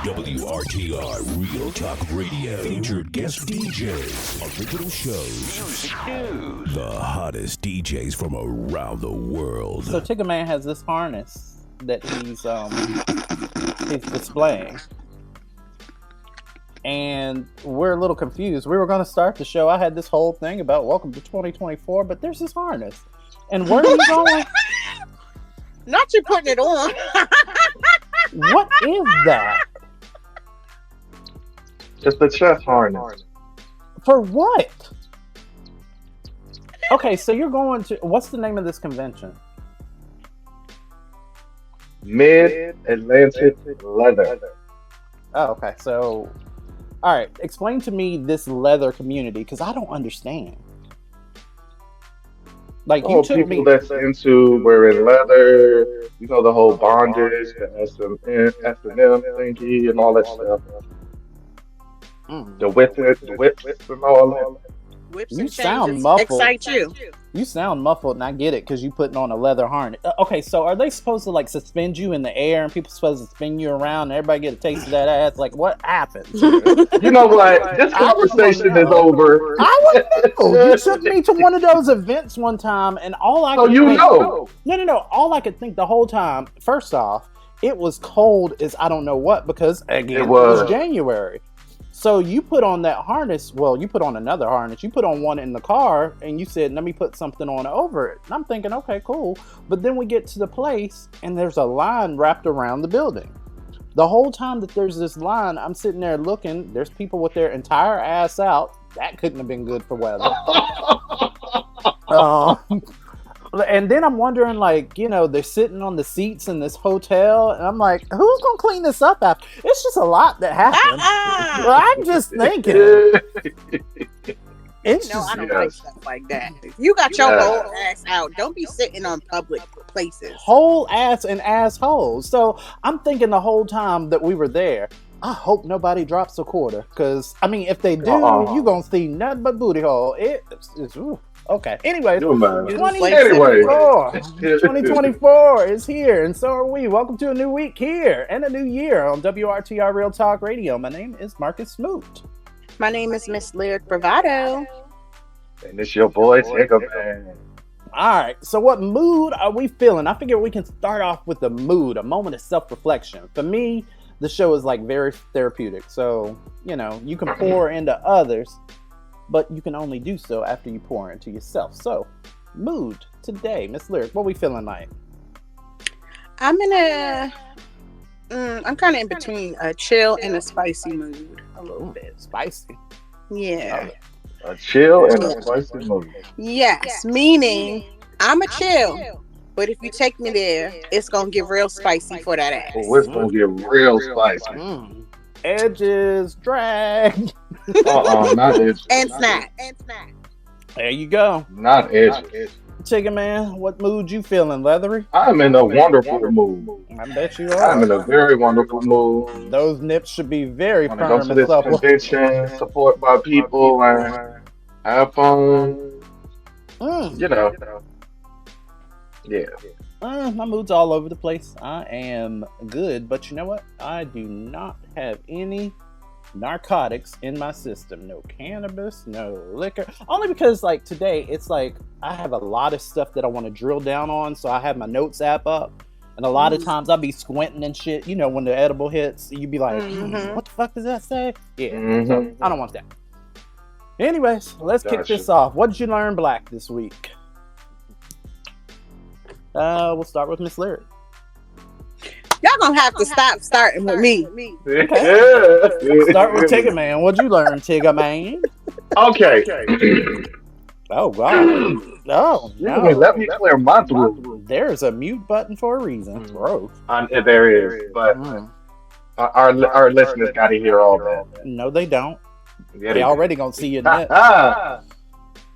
WRTR Real Talk Radio. Featured guest DJs, original shows, music news, the hottest DJs from around the world. So Tigger Man has this harness that he's displaying. And we're a little confused. We were going to start the show. I had this whole thing about welcome to 2024, but there's this harness. And where are you going? Not you putting it on. What is that? It's the chest harness. For what? Okay, so you're going to... What's the name of this convention? Mid-Atlantic Leather. Oh, okay. So, all right. Explain to me this leather community, because I don't understand. Like, you took people me... that's into wearing leather, you know, the whole bondage, the S&M thingy, and all that stuff. The whips and all that. Whips You and sound changes muffled. excite you. You sound muffled, and I get it, because you putting on a leather harness. Okay, so are they supposed to, like, suspend you in the air, and people supposed to spin you around, and everybody get a taste of that ass? Like, what happens? You know what? This conversation is over. I wouldn't know. You took me to one of those events one time, and all I could think... know. No. All I could think the whole time, first off, it was cold as I don't know what, because, again, it was January. So you put on that harness, well, you put on another harness, you put on one in the car, and you said, let me put something on over it. And I'm thinking, okay, cool. But then we get to the place, and there's a line wrapped around the building. The whole time that there's this line, I'm sitting there looking, there's people with their entire ass out. That couldn't have been good for weather. And then I'm wondering, like, you know, they're sitting on the seats in this hotel, and I'm like, who's gonna clean this up after? It's just a lot that happened. Well, I'm just thinking. It's No, just, I don't like stuff like that. You got your whole ass out. Don't be sitting on public places. whole ass and assholes. So I'm thinking the whole time that we were there, I hope nobody drops a quarter, because I mean, if they do, you gonna see nothing but booty hole. It's ooh. Okay. Anyway, 2024 is here, and so are we. Welcome to a new week here and a new year on WRTR Real Talk Radio. My name is Marcus Smoot. My name is Miss Lyric Bravado. And it's your boy, Tigger Man. All right. So what mood are we feeling? I figure we can start off with a mood, a moment of self-reflection. For me, the show is like very therapeutic. So, you know, you can pour into others, but you can only do so after you pour into yourself. So, mood today, Miss Lyric, what we feeling like? I'm kind of in between a chill and a spicy mood a little bit. Spicy. Yeah. A chill and a spicy mood. Yes, meaning I'm a chill, but if you take me there, it's gonna get real spicy for that ass. Oh, it's gonna get real spicy. Edges, drag. Not edges. And snack. There you go. Not edges. Tigger Man, what mood you feeling? Leathery? I'm in a wonderful mood. I bet you are. I'm in a very wonderful mood. Those nips should be very I'm gonna firm go to and this supple. convention, support my people, and have fun. You know. Yeah. My mood's all over the place. I am good, but you know what? I do not have any narcotics in my system. No cannabis, no liquor. Only because, like, today, it's like I have a lot of stuff that I want to drill down on, so I have my notes app up. And a lot of times I'll be squinting and shit. You know, when the edible hits, you be like, what the fuck does that say? Yeah, so I don't want that. Anyways, let's kick this off. What did you learn black this week? We'll start with Miss Lyric. Y'all gonna have to stop starting with me. Okay. Start with Tigger Man. What'd you learn, Tigger Man? Okay. Oh, God. Oh, no. Let me clear my throat. There's a mute button for a reason. Gross. There is, but our listeners got to hear all that. No, they don't. They already gonna see your net.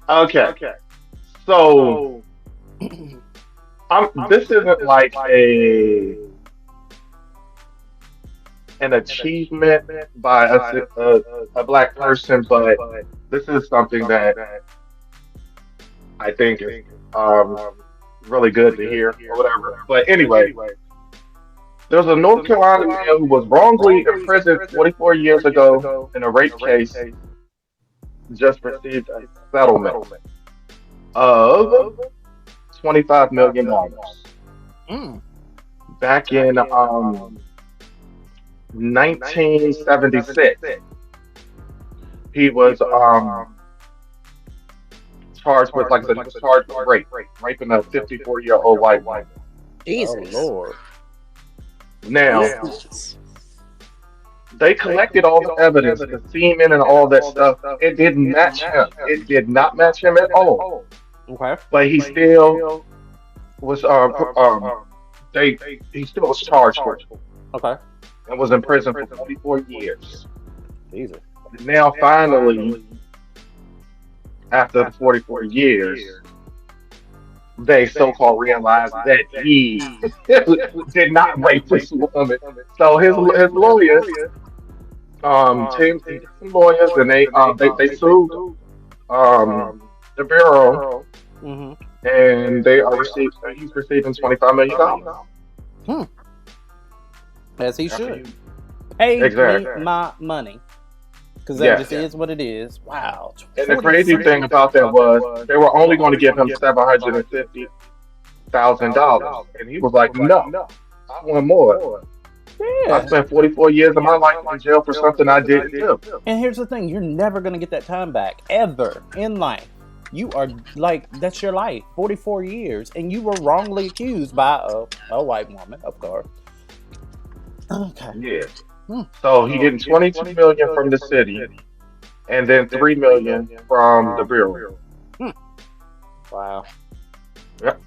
Okay. So, this isn't like an achievement by a black person, but this is something that I think is really good to hear or whatever. But anyway, There's a North Carolina man who was wrongly imprisoned 44 years ago in a rape case, just received a settlement of $25 million. Mm. Back in 1976, he was charged with, like I said, he was charged with rape, raping a 54-year-old white woman. Jesus. Oh Lord. Now, Jesus. they collected all the evidence, the semen and all that stuff. It didn't match him. It did not match him at all. Okay. But he still was they he still was charged for it Okay. and was in prison for 44 years. Jesus. Now finally, after the 44 years, they so-called realized that he did not rape this woman. So his lawyers, some lawyers, and they sued the bureau, Mm-hmm. and he's receiving $25 million. Hmm. As he After should. you- Pay Exactly. me my money. Because that Yeah. just is what it is. Wow. And the crazy thing about that was they were only going to give him $750,000, and he was like, "No, I want more. I Yeah. spent 44 years of my life in jail for something I didn't do." And here's the thing, you're never going to get that time back, ever, in life. You are, like, that's your life, 44 years, and you were wrongly accused by a white woman, of course. Okay. Yeah. Hmm. So he getting 22 million from the city, and then 3 million from the bureau. Wow. Yep.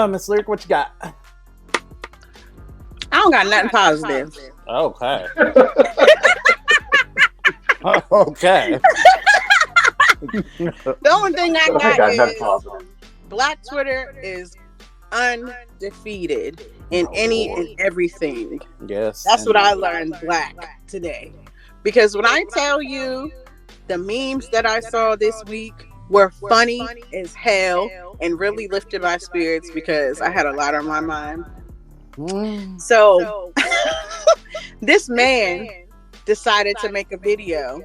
Miss Lyric, what you got? I don't got nothing positive. Okay. Okay. The only thing I I got got nothing is positive. Black Twitter is undefeated in any and everything. Yes. That's what I learned Black today. Because when I tell you the memes that I saw this week were funny as hell and really lifted my spirits because I had a lot on my mind. Mm. So this man decided to make a video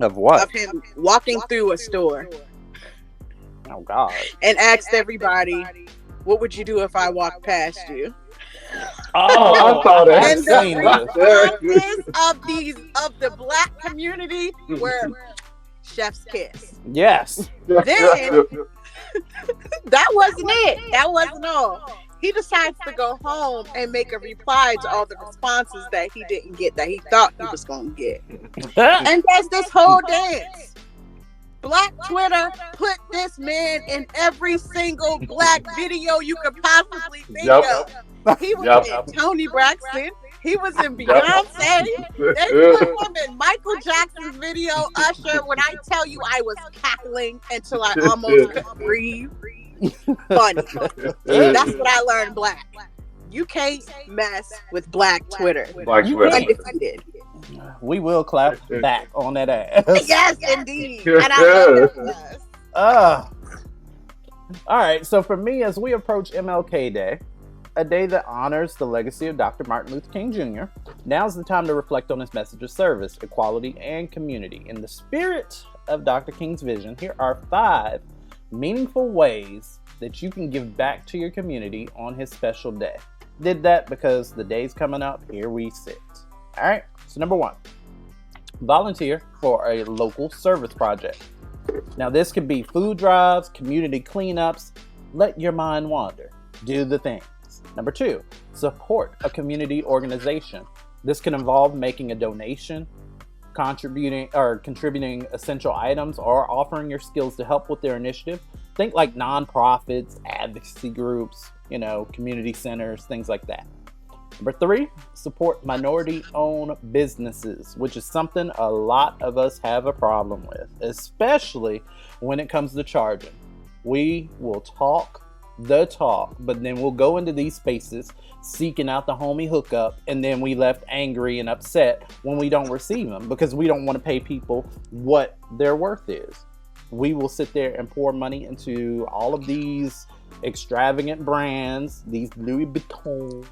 Of what? of him walking through a store Oh, God. and asked everybody, "What would you do if I walked past you?" Oh, I saw that. I've And seen the this. responses of the Black community were chef's kiss. Yes. Then that wasn't it. That wasn't all. He decides to go home and make a reply to all the responses that he didn't get, that he thought he was going to get. And that's this whole dance. Black Twitter put this man in every single Black video you could possibly think of. He was in Tony Braxton. He was in Beyonce. They put him in Michael Jackson's video, Usher. When I tell you I was cackling until I almost couldn't breathe. Funny. That's what I learned, Black. You can't mess with Black Twitter. Black You Twitter. Undefeated. We will clap back on that ass. Yes, indeed. And I love it. All right, so for me, as we approach MLK Day, a day that honors the legacy of Dr. Martin Luther King Jr., now's the time to reflect on his message of service, equality, and community. In the spirit of Dr. King's vision, here are 5 meaningful ways that you can give back to your community on his special day. Did that because the day's coming up, here we sit. All right, so number 1, volunteer for a local service project. Now, this could be food drives, community cleanups. Let your mind wander. Do the things. Number 2, support a community organization. This can involve making a donation, contributing essential items, or offering your skills to help with their initiative. Think like nonprofits, advocacy groups, community centers, things like that. Number 3, support minority-owned businesses, which is something a lot of us have a problem with, especially when it comes to charging. We will talk the talk, but then we'll go into these spaces seeking out the homie hookup, and then we left angry and upset when we don't receive them because we don't want to pay people what their worth is. We will sit there and pour money into all of these extravagant brands, these Louis Vuitton,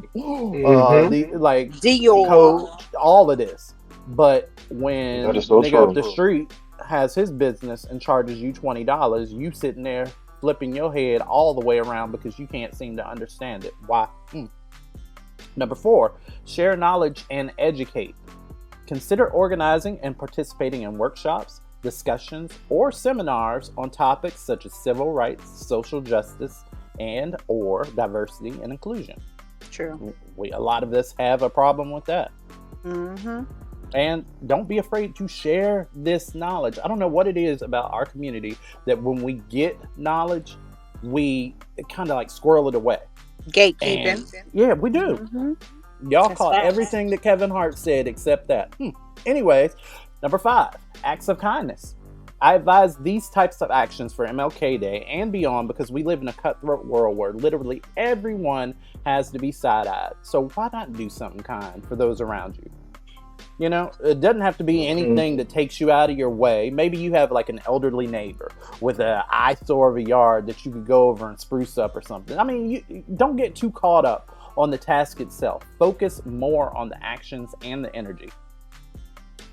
like Dior, Coach, all of this. But when That is so nigga true. up the street has his business and charges you $20, you sitting there flipping your head all the way around because you can't seem to understand it. Why? Number 4, share knowledge and educate. Consider organizing and participating in workshops, discussions, or seminars on topics such as civil rights, social justice, and or diversity and inclusion. True. A lot of us have a problem with that. And don't be afraid to share this knowledge. I don't know what it is about our community that when we get knowledge, we kind of like squirrel it away. Gatekeeping. Yeah, we do. Y'all That's caught facts. everything that Kevin Hart said except that. Anyways, number 5, acts of kindness. I advise these types of actions for MLK Day and beyond because we live in a cutthroat world where literally everyone has to be side-eyed. So why not do something kind for those around you? You know, it doesn't have to be anything that takes you out of your way. Maybe you have like an elderly neighbor with an eyesore of a yard that you could go over and spruce up or something. I mean, you don't get too caught up on the task itself. Focus more on the actions and the energy.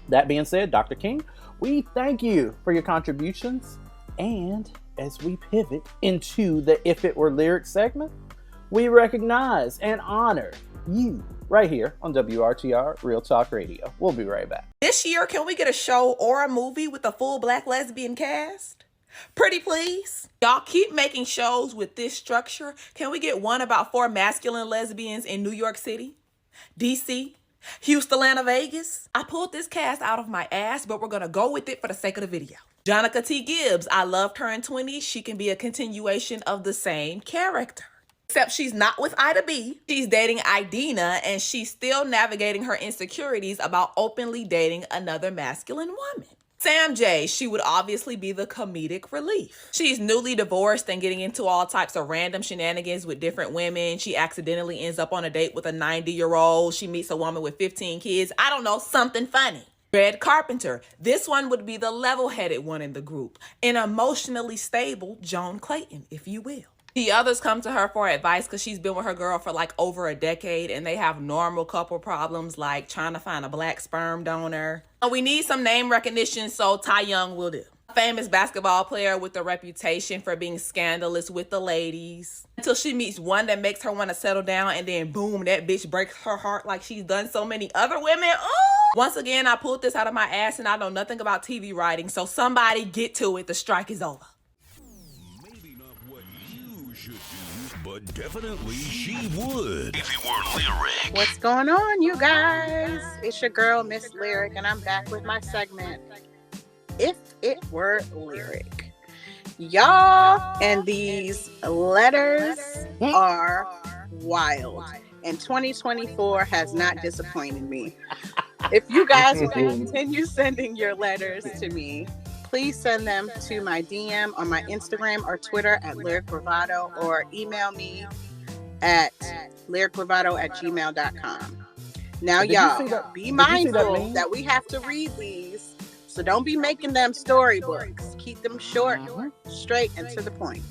That being said, Dr. King, we thank you for your contributions. And as we pivot into the If It Were Lyrics segment, we recognize and honor you right here on WRTR Real Talk Radio. We'll be right back. This year, can we get a show or a movie with a full black lesbian cast? Pretty please. Y'all keep making shows with this structure. Can we get one about 4 masculine lesbians in New York City, DC, Houston, Atlanta, Vegas? I pulled this cast out of my ass, but we're going to go with it for the sake of the video. Jonica T. Gibbs, I loved her in 20s. She can be a continuation of the same character. Except she's not with Ida B. She's dating Idina, and she's still navigating her insecurities about openly dating another masculine woman. Sam J, she would obviously be the comedic relief. She's newly divorced and getting into all types of random shenanigans with different women. She accidentally ends up on a date with a 90-year-old. She meets a woman with 15 kids. I don't know, something funny. Red Carpenter, this one would be the level-headed one in the group. An emotionally stable Joan Clayton, if you will. The others come to her for advice because she's been with her girl for like over a decade and they have normal couple problems like trying to find a black sperm donor. We need some name recognition, so Ty Young will do. A famous basketball player with a reputation for being scandalous with the ladies. Until she meets one that makes her want to settle down and then boom, that bitch breaks her heart like she's done so many other women. Ooh! Once again, I pulled this out of my ass and I know nothing about TV writing, so somebody get to it. The strike is over. But definitely she would. If it were lyric. What's going on, you guys? It's your girl, Miss Lyric, and I'm back with my segment, If It Were Lyric. Y'all and these letters are wild. And 2024 has not disappointed me. If you guys want to continue sending your letters to me, please send them to my DM on my Instagram or Twitter at Lyric Bravado, or email me at lyricbravado@gmail.com. Now, y'all, be mindful that we have to read these, so don't be making them storybooks. Keep them short, straight, and to the point.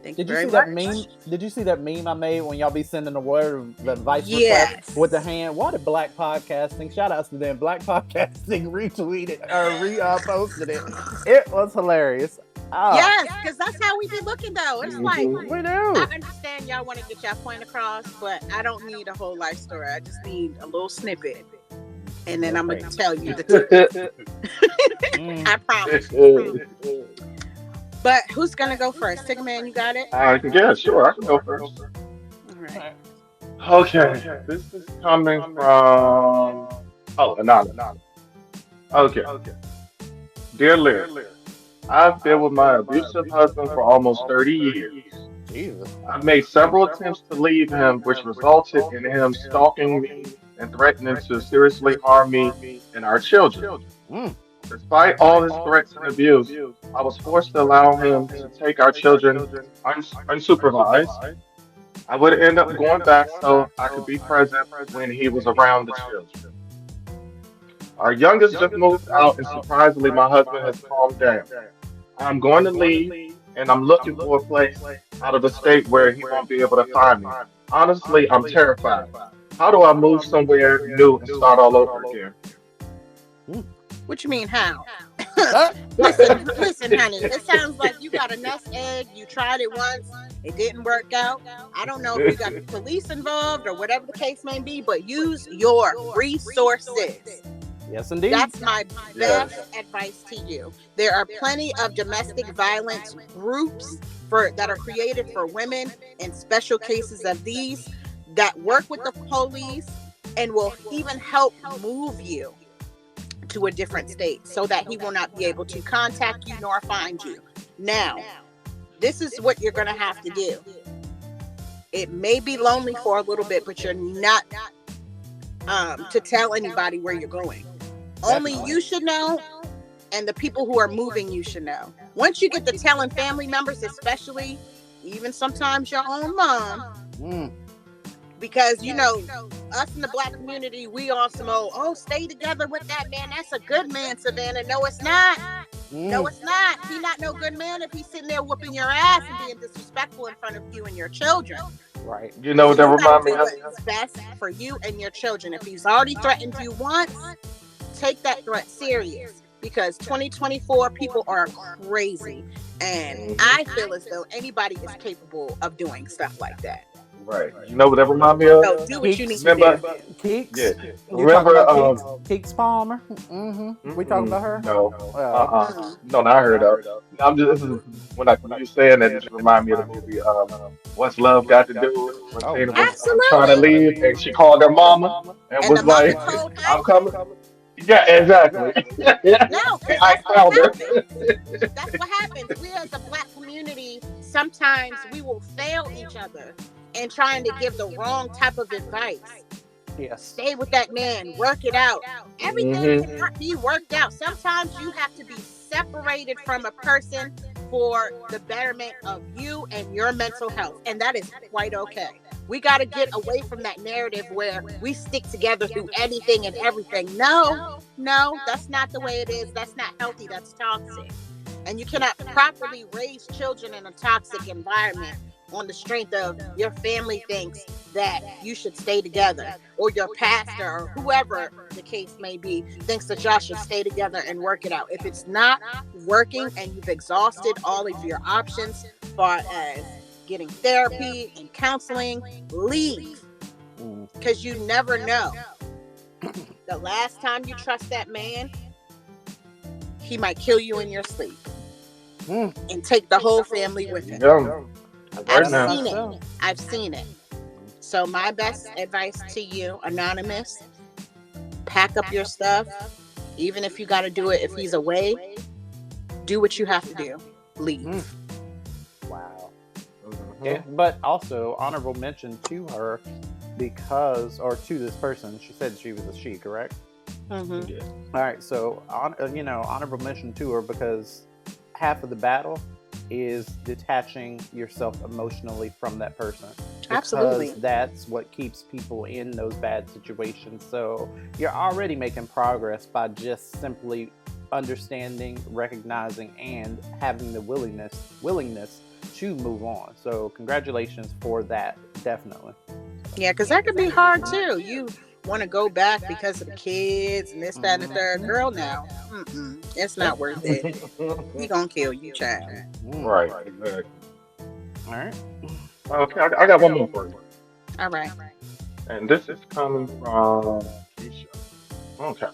Thank you very much. Did you see that meme I made when y'all be sending a word of advice Yes. with the hand? What did Black Podcasting? Shout outs to them. Black Podcasting retweeted or reposted it. It was hilarious. Oh. Yes, because that's how we be looking though. It's like, we do. I understand y'all want to get y'all point across, but I don't need a whole life story. I just need a little snippet. And then I'm going to tell you the truth. I promise. But who's going to go first? Tigger Man, you got it? Yeah, sure. I can go first. All right. Okay. This is coming from... Anonymous. Okay. Dear Lyric, I've been with my abusive husband for almost 30 years. Jesus. I've made several attempts to leave him, which resulted in him stalking me and threatening to seriously harm me and our children. Despite all his threats and abuse, I was forced to allow him to take our children unsupervised. I would end up going back so I could be present when he was around the children. Our youngest just moved out, and surprisingly, my husband has calmed down. I'm going to leave and I'm looking for a place out of the state where he won't be able to find me. Honestly, I'm terrified. How do I move somewhere new and start all over again? What you mean, how? Huh? Listen, honey. It sounds like you got a nest egg. You tried it once. It didn't work out. I don't know if you got the police involved or whatever the case may be, but use your resources. Yes, indeed. That's my best advice to you. There are plenty of domestic violence groups that are created for women in special cases of these that work with the police and will even help move you to a different state so that he will not be able to contact you nor find you. Now, this is what you're going to have to do. It may be lonely for a little bit, but you're not to tell anybody where you're going. Only you should know, and the people who are moving you should know. Once you get to telling family members, especially, even sometimes your own mom, because, you know, us in the Black community, we on some stay together with that man. That's a good man, Savannah. No, it's not. No, it's not. He not no good man if he's sitting there whooping your ass and being disrespectful in front of you and your children. Right. You know what that reminds me of? What's best for you and your children. If he's already threatened you once, take that threat serious. Because 2024 people are crazy. And I feel as though anybody is capable of doing stuff like that. Right. You know what that reminds me of? So do what you need to do. Keeks? Yeah. Remember Keeks Palmer? We talking about her? No. No, not heard of. I'm just when you saying that, it just remind me of the movie What's Love Got to Do with when Tina was trying to leave and she called her mama and was like, I'm coming. Yeah, exactly. No, I found her. That's what happens. We as a Black community, sometimes we will fail each other and trying to give the wrong type of advice. Yes. Stay with that man, work it out. Everything cannot be worked out. Sometimes you have to be separated from a person for the betterment of you and your mental health. And that is quite okay. We got to get away from that narrative where we stick together through anything and everything. No, that's not the way it is. That's not healthy. That's toxic. And you cannot properly raise children in a toxic environment on the strength of your family thinks that you should stay together, or your pastor or whoever the case may be thinks that y'all should stay together and work it out. If it's not working and you've exhausted all of your options as far as getting therapy and counseling, leave. Because you never know. The last time you trust that man, he might kill you in your sleep and take the whole family with him. I've seen it. So my best advice to you, Anonymous, pack up your stuff. Even if you got to do it if he's away, do what you have to do. Leave. Wow. Yeah, but also honorable mention to her to this person. She said she was a she, correct? Yeah. All right. So, honorable mention to her because half of the battle is detaching yourself emotionally from that person. Absolutely. That's what keeps people in those bad situations. So you're already making progress by just simply understanding, recognizing, and having the willingness to move on. So congratulations for that, definitely. Yeah, because that could be hard too. You want to go back because of the kids and this, that, and the third. Girl, now, it's not worth it. He gonna kill you, child. Right, exactly. All right. Okay, I got one more for you. All right. And this is coming from Keisha. Okay.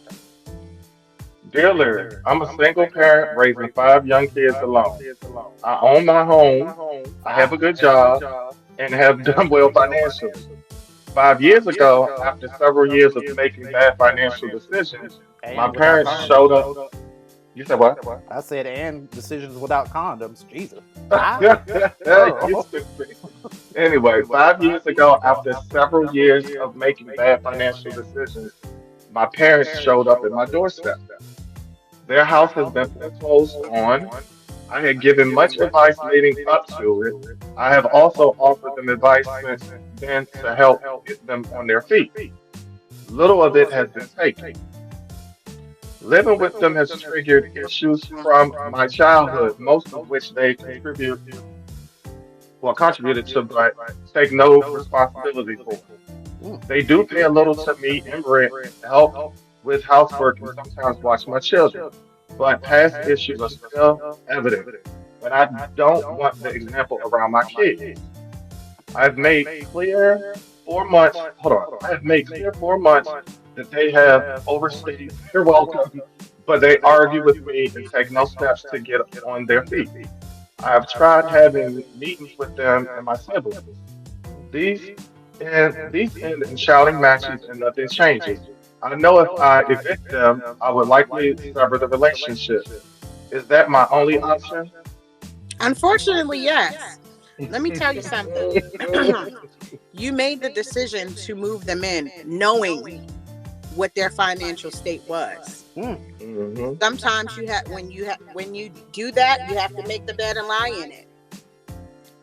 Dear Larry, I'm a single parent raising 5 young kids alone. I own my home, I have a good job, and have done well financially. 5 years ago, after several years of making bad financial decisions, my parents showed up. You said what? I said, and decisions without condoms. Jesus. Anyway, 5 years ago, after several years of making bad financial decisions, my parents showed up at my doorstep. Their house has been foreclosed on. I had given much advice leading up to it. I have also offered them advice since then to help get them on their feet. Little of it has been taken. Living with them has triggered issues from my childhood, most of which they contributed to, but take no responsibility for. They do pay a little to me in rent, help with housework, and sometimes watch my children. But past issues are still evident, and I don't want the example around my kids. I've made clear 4 months, hold on, I have made clear 4 months that they have overstayed their welcome, but they argue with me and take no steps to get on their feet. I have tried having meetings with them and my siblings. These end in shouting matches and nothing changes. I know if I evict them, I would likely sever the relationship. Is that my only option? Unfortunately, yes. Let me tell you something. You made the decision to move them in knowing what their financial state was. Mm-hmm. Sometimes when you do that, you have to make the bed and lie in it.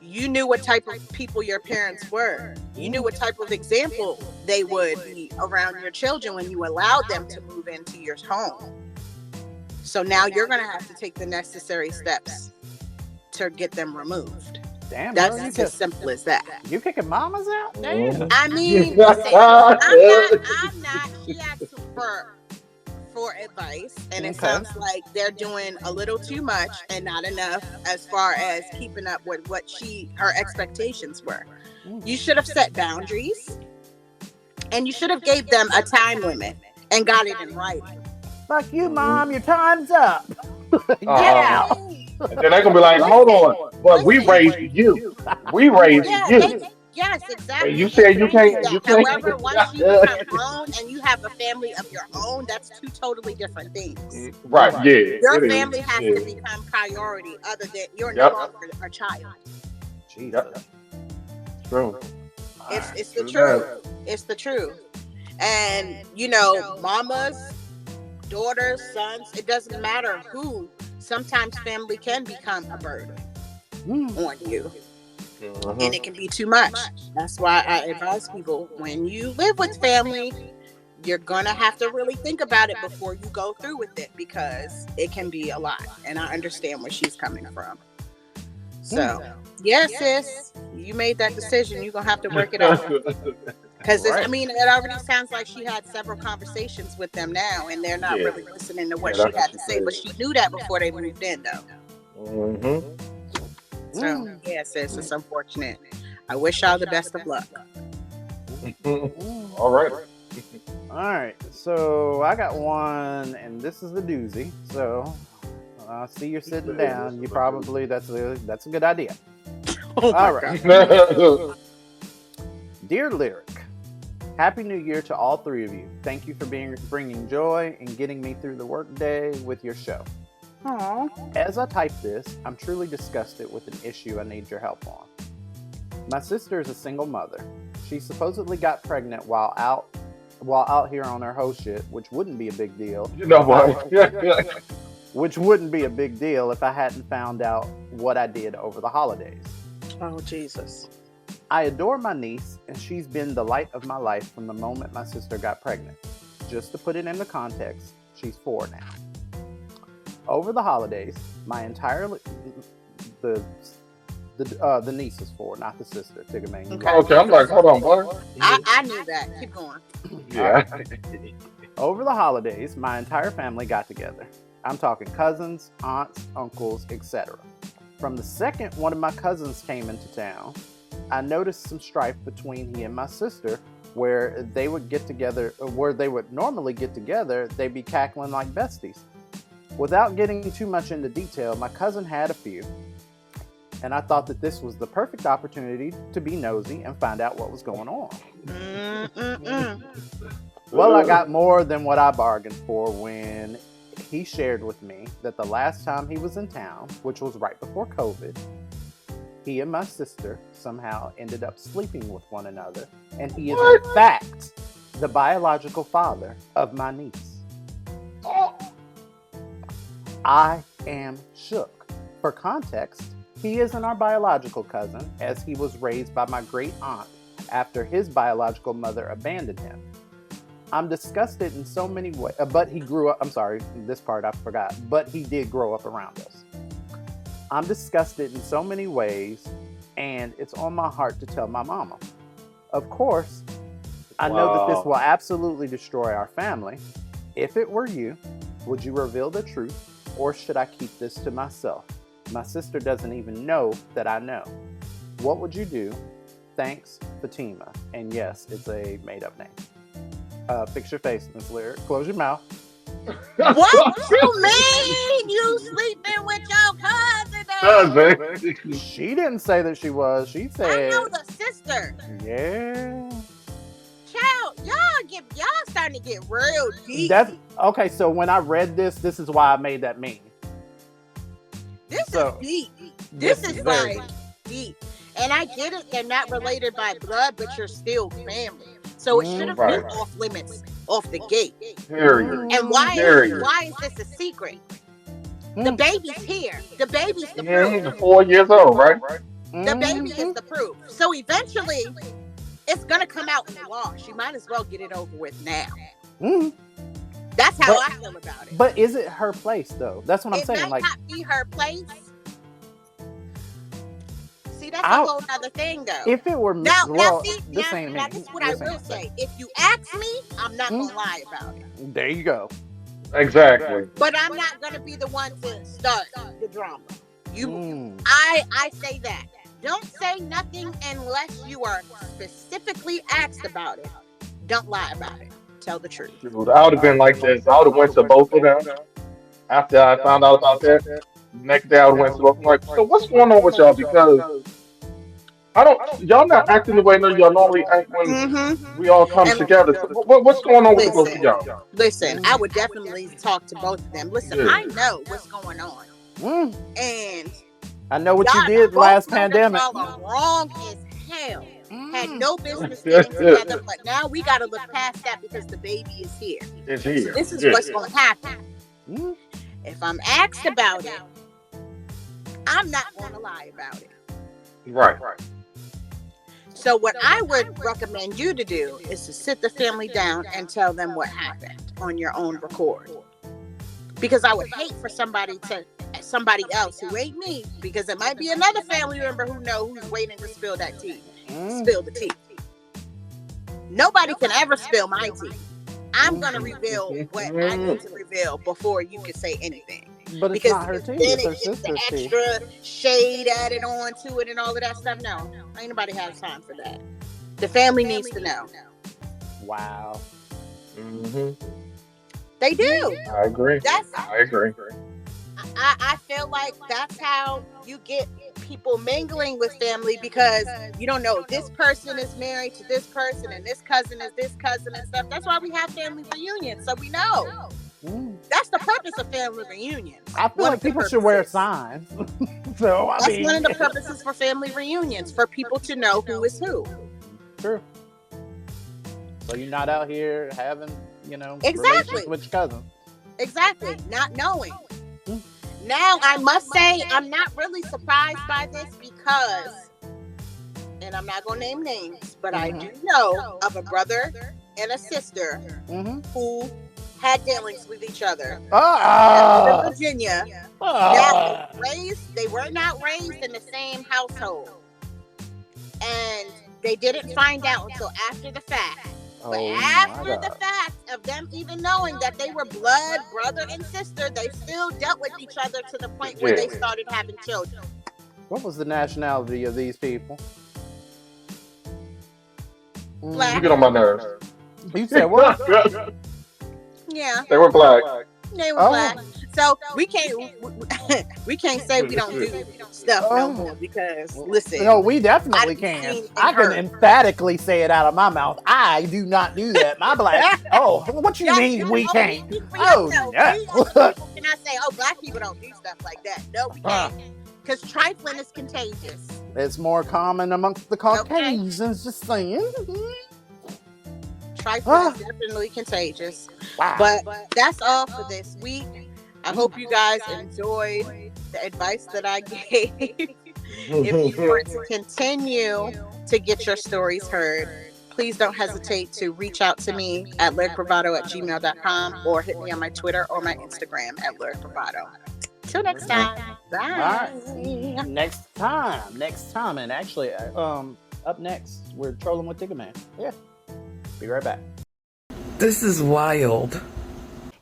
You knew what type of people your parents were. You knew what type of example they would be around your children when you allowed them to move into your home. So now you're going to have to take the necessary steps to get them removed. Damn, That's as simple as that. You kicking mamas out? Mm-hmm. I mean, listen, I'm not. She asked for advice, and it sounds like they're doing a little too much and not enough as far as keeping up with what her expectations were. You should have set boundaries, and you should have gave them a time limit and got it in writing. Fuck you, Mom. Your time's up. Get out. And then they're gonna be like, hold on, but we raised you. We raised you. Yes, exactly. And you said you can't. However, once you become grown and you have a family of your own, that's two totally different things. Right, yeah. Your family has to become priority other than you're no longer a child. Yep. True. It's the truth. It's the truth. And, mamas, daughters, sons, it doesn't matter who. Sometimes family can become a burden on you. And it can be too much. That's why I advise people, when you live with family, you're going to have to really think about it before you go through with it, because it can be a lot. And I understand where she's coming from. So, yes, sis, you made that decision. You're going to have to work it out. Because, it already sounds like she had several conversations with them now, and they're not really listening to what she had to say. But she knew that before they moved in, though. Mm-hmm. So, yes, it's unfortunate. I wish y'all the best of luck. All right. All right. So I got one, and this is the doozy. So I see you're sitting down. You probably that's a good idea. All right. Dear Lyric, Happy New Year to all three of you. Thank you for bringing joy and getting me through the workday with your show. Aww. As I type this, I'm truly disgusted with an issue I need your help on. My sister is a single mother. She supposedly got pregnant while out here on her hoe shit, which wouldn't be a big deal. You know what? Which wouldn't be a big deal if I hadn't found out what I did over the holidays. Oh, Jesus. I adore my niece, and she's been the light of my life from the moment my sister got pregnant. Just to put it into context, she's 4 now. Over the holidays, my entire the niece is 4, not the sister. Okay, I'm like, hold on, what? I knew that. Keep going. Yeah. Over the holidays, my entire family got together. I'm talking cousins, aunts, uncles, etc. From the second one of my cousins came into town, I noticed some strife between he and my sister, where they would get together, where they would normally get together, they'd be cackling like besties. Without getting too much into detail, my cousin had a few, and I thought that this was the perfect opportunity to be nosy and find out what was going on. Well, I got more than what I bargained for when he shared with me that the last time he was in town, which was right before COVID, he and my sister somehow ended up sleeping with one another, and he is in fact the biological father of my niece. I am shook. For context, he isn't our biological cousin, as he was raised by my great aunt after his biological mother abandoned him. I'm disgusted in so many ways. But he grew up. I'm sorry, this part I forgot. But he did grow up around us. I'm disgusted in so many ways, and it's on my heart to tell my mama. Of course, I know that this will absolutely destroy our family. If it were you, would you reveal the truth, or should I keep this to myself? My sister doesn't even know that I know. What would you do? Thanks, Fatima. And yes, it's a made-up name. Fix your face, Miss Lyric. Close your mouth. What you mean? You sleeping with your cousin? She didn't say that she was. She said. I know the sister. Yeah. Child, y'all starting to get real deep. Okay, so when I read this is why I made that meme. This is deep. This is like deep. And I get it, they're not related by blood, but you're still family. So it should have been off limits, off the gate. Period. And why is this a secret? The baby's here. The baby's the proof. He's 4 years old, right? The baby is the proof. So eventually, it's going to come out in the wash. You might as well get it over with now. That's how I feel about it. But is it her place, though? That's what I'm saying. It might not be her place. See, that's a whole other thing, though. If it were now, this ain't me. This is what I will say. If you ask me, I'm not going to lie about it. There you go. Exactly. But I'm not going to be the one to start the drama. I say that. Don't say nothing unless you are specifically asked about it. Don't lie about it. Tell the truth. Dude, I would have been like this. I would have went to both of them after I found out about that. Next day I would have went to both of them. Like, so what's going on with y'all? Because y'all not acting the way y'all normally act when we all come together. So what's going on with both of y'all? Listen, I would definitely talk to both of them. Listen, I know what's going on. And I know what you did last pandemic. Y'all are wrong as hell. Had no business getting together, but now we got to look past that because the baby is here. It's here. So this is what's going to happen. If I'm asked about it, I'm not going to lie about it. Right. So what I would recommend you to do is to sit the family down and tell them what happened on your own record. Because I would hate for somebody else who ain't me, because it might be another family member who's waiting to spill that tea. Spill the tea. Nobody can ever spill my tea. I'm going to reveal what I need to reveal before you can say anything. But it's not her tea. It's her sister's tea. Extra shade added on to it and all of that stuff. No, ain't nobody has time for that. The family needs to know. Wow. They do. I agree. I agree. I feel like that's how you get people mingling with family, because you don't know this person is married to this person and this cousin is this cousin and stuff. That's why we have family reunions, so we know. That's the purpose of family reunions. I feel like people should wear signs. So that's one of the purposes for family reunions, for people to know who is who. True. So you're not out here having, exactly with your cousin. Exactly, not knowing. Now, I must say, I'm not really surprised by this because, and I'm not going to name names, but I do know of a brother and a sister who had dealings with each other in Virginia. Now, they were not raised in the same household. And they didn't find out until after the fact. But after the fact of them even knowing that they were blood, brother and sister, they still dealt with each other to the point where they started having children. What was the nationality of these people? Black. You get on my nerves. You said what? Yeah. They were black. They were black. So we can't say we don't do stuff no more, because listen. No, we definitely can. I can emphatically say it out of my mouth. I do not do that. My black. What you mean we can't? No. Can I say, black people don't do stuff like that? No, we can't. Because trifling is contagious. It's more common amongst the Caucasians, just saying. Trifling is definitely contagious. Wow. But that's all for this week. I hope you guys enjoyed the advice that I gave. If you want to continue to get your stories heard, please don't hesitate to reach out to me at lyricbravado@gmail.com or hit me on my Twitter or my Instagram at lyricbravado. Till next time. Bye. All right. Next time. And actually, up next, we're trolling with Digga Man. Yeah. Be right back. This is wild.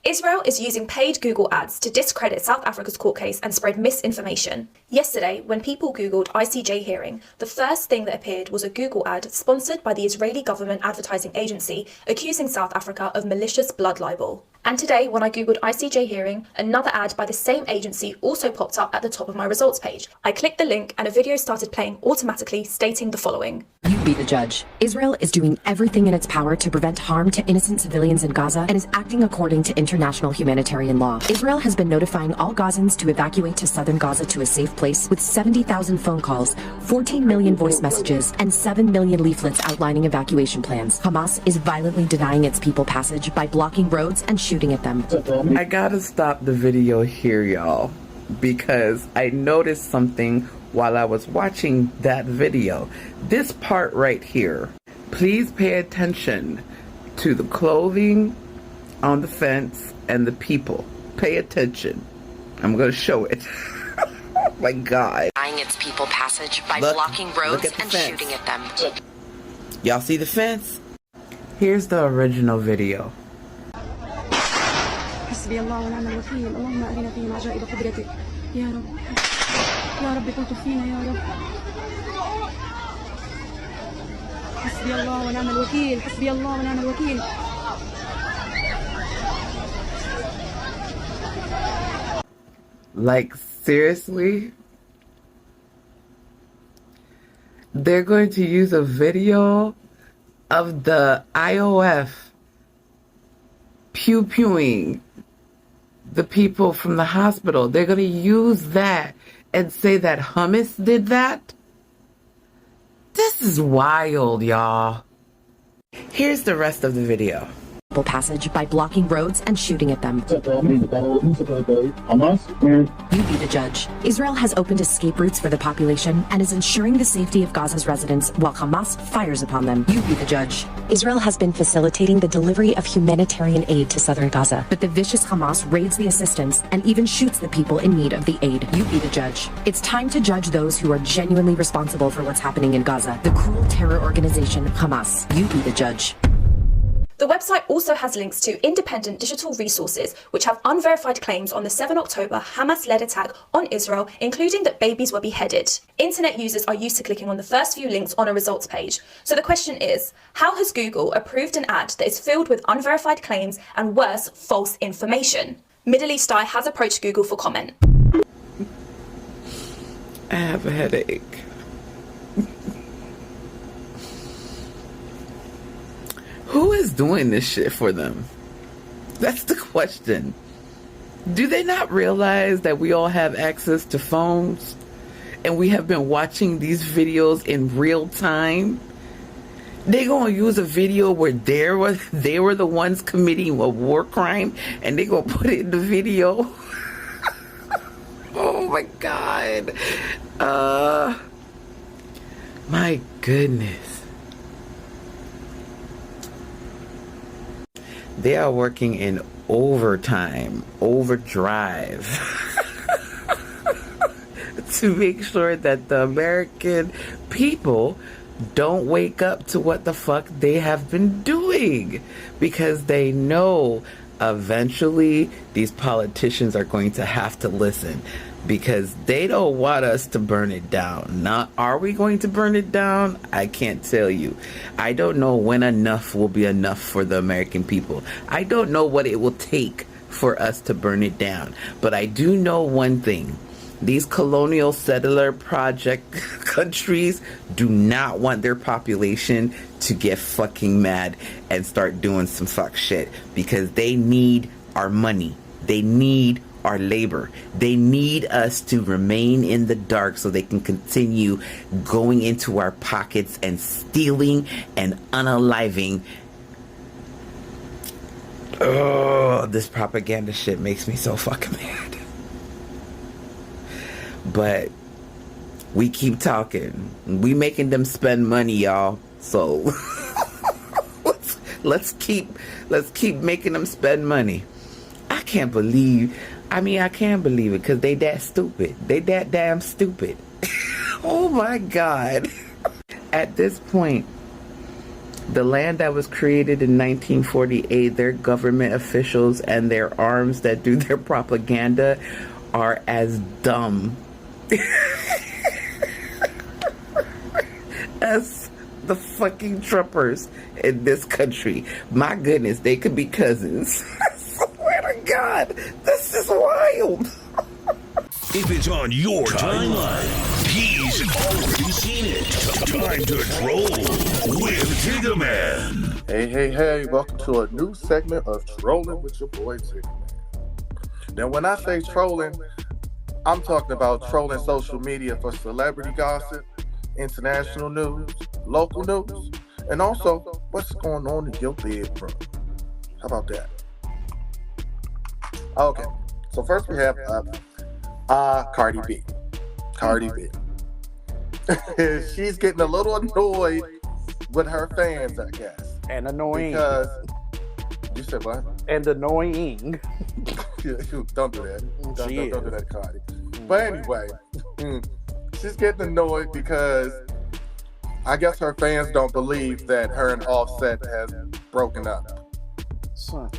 Israel is using paid Google ads to discredit South Africa's court case and spread misinformation. Yesterday, when people Googled ICJ hearing, the first thing that appeared was a Google ad sponsored by the Israeli government advertising agency accusing South Africa of malicious blood libel. And today, when I Googled ICJ hearing, another ad by the same agency also popped up at the top of my results page. I clicked the link and a video started playing automatically stating the following. You be the judge. Israel is doing everything in its power to prevent harm to innocent civilians in Gaza and is acting according to international humanitarian law. Israel has been notifying all Gazans to evacuate to southern Gaza to a safe place with 70,000 phone calls, 14 million voice messages, and 7 million leaflets outlining evacuation plans. Hamas is violently denying its people passage by blocking roads and shooting at them. I gotta stop the video here, y'all, because I noticed something while I was watching that video. This part right here. Please pay attention to the clothing on the fence and the people. Pay attention. I'm gonna show it. Oh my God. Denying its people passage by blocking roads and shooting at them. Y'all see the fence? Here's the original video. حسبي الله ونعم الوكيل اللهم أرنا فيهم عجائب قدرتك يا رب يا رب قلت فينا يا رب حسبي الله ونعم الوكيل حسبي الله ونعم الوكيل. Like, seriously? They're going to use a video of the IOF pew-pewing the people from the hospital. They're going to use that and say that Hummus did that? This is wild, y'all. Here's the rest of the video. Passage by blocking roads and shooting at them. You be the judge. Israel has opened escape routes for the population and is ensuring the safety of Gaza's residents while Hamas fires upon them. You be the judge. Israel has been facilitating the delivery of humanitarian aid to southern Gaza, but the vicious Hamas raids the assistance and even shoots the people in need of the aid. You be the judge. It's time to judge those who are genuinely responsible for what's happening in Gaza, the cruel terror organization Hamas. You be the judge. The website also has links to independent digital resources which have unverified claims on the 7 October Hamas-led attack on Israel, including that babies were beheaded. Internet users are used to clicking on the first few links on a results page. So the question is, how has Google approved an ad that is filled with unverified claims and worse, false information? Middle East Eye has approached Google for comment. I have a headache. Who is doing this shit for them? That's the question. Do they not realize that we all have access to phones and we have been watching these videos in real time? They gonna use a video where they were the ones committing a war crime and they gonna put it in the video. Oh my God. My goodness. They are working in overdrive, to make sure that the American people don't wake up to what the fuck they have been doing, because they know eventually these politicians are going to have to listen, because they don't want us to burn it down. Now, are we going to burn it down? I can't tell you. I don't know when enough will be enough for the American people. I don't know what it will take for us to burn it down. But I do know one thing. These colonial settler project countries do not want their population to get fucking mad and start doing some fuck shit, because they need our money. They need our labor. They need us to remain in the dark so they can continue going into our pockets and stealing and unaliving. Oh, this propaganda shit makes me so fucking mad. But we keep talking. We making them spend money, y'all. So let's keep making them spend money. I can't believe it because they that stupid. They that damn stupid. Oh my God. At this point, the land that was created in 1948, their government officials and their arms that do their propaganda are as dumb as the fucking Trumpers in this country. My goodness, they could be cousins. I swear to God, this is wild. If it's on your timeline, he's already seen it. Time to troll with Tiggerman. Hey, welcome to a new segment of Trolling with your boy Tiggerman. Now, when I say trolling, I'm talking about trolling social media for celebrity gossip, international news, local news, and also what's going on in your bedroom. How about that? Okay, so first we have Cardi B. She's getting a little annoyed with her fans, I guess. And annoying. Because you said what? And annoying. Don't do that. Don't do that, Cardi. But anyway, she's getting annoyed because I guess her fans don't believe that her and Offset has broken up.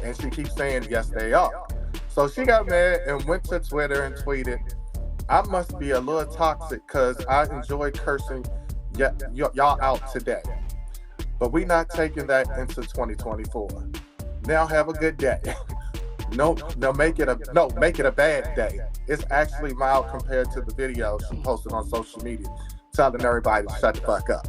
And she keeps saying, yes, they are. So she got mad and went to Twitter and tweeted, I must be a little toxic because I enjoy cursing y'all out today. But we not taking that into 2024. Now have a good day. No, make it a bad day. It's actually mild compared to the video she posted on social media, telling everybody to shut the fuck up.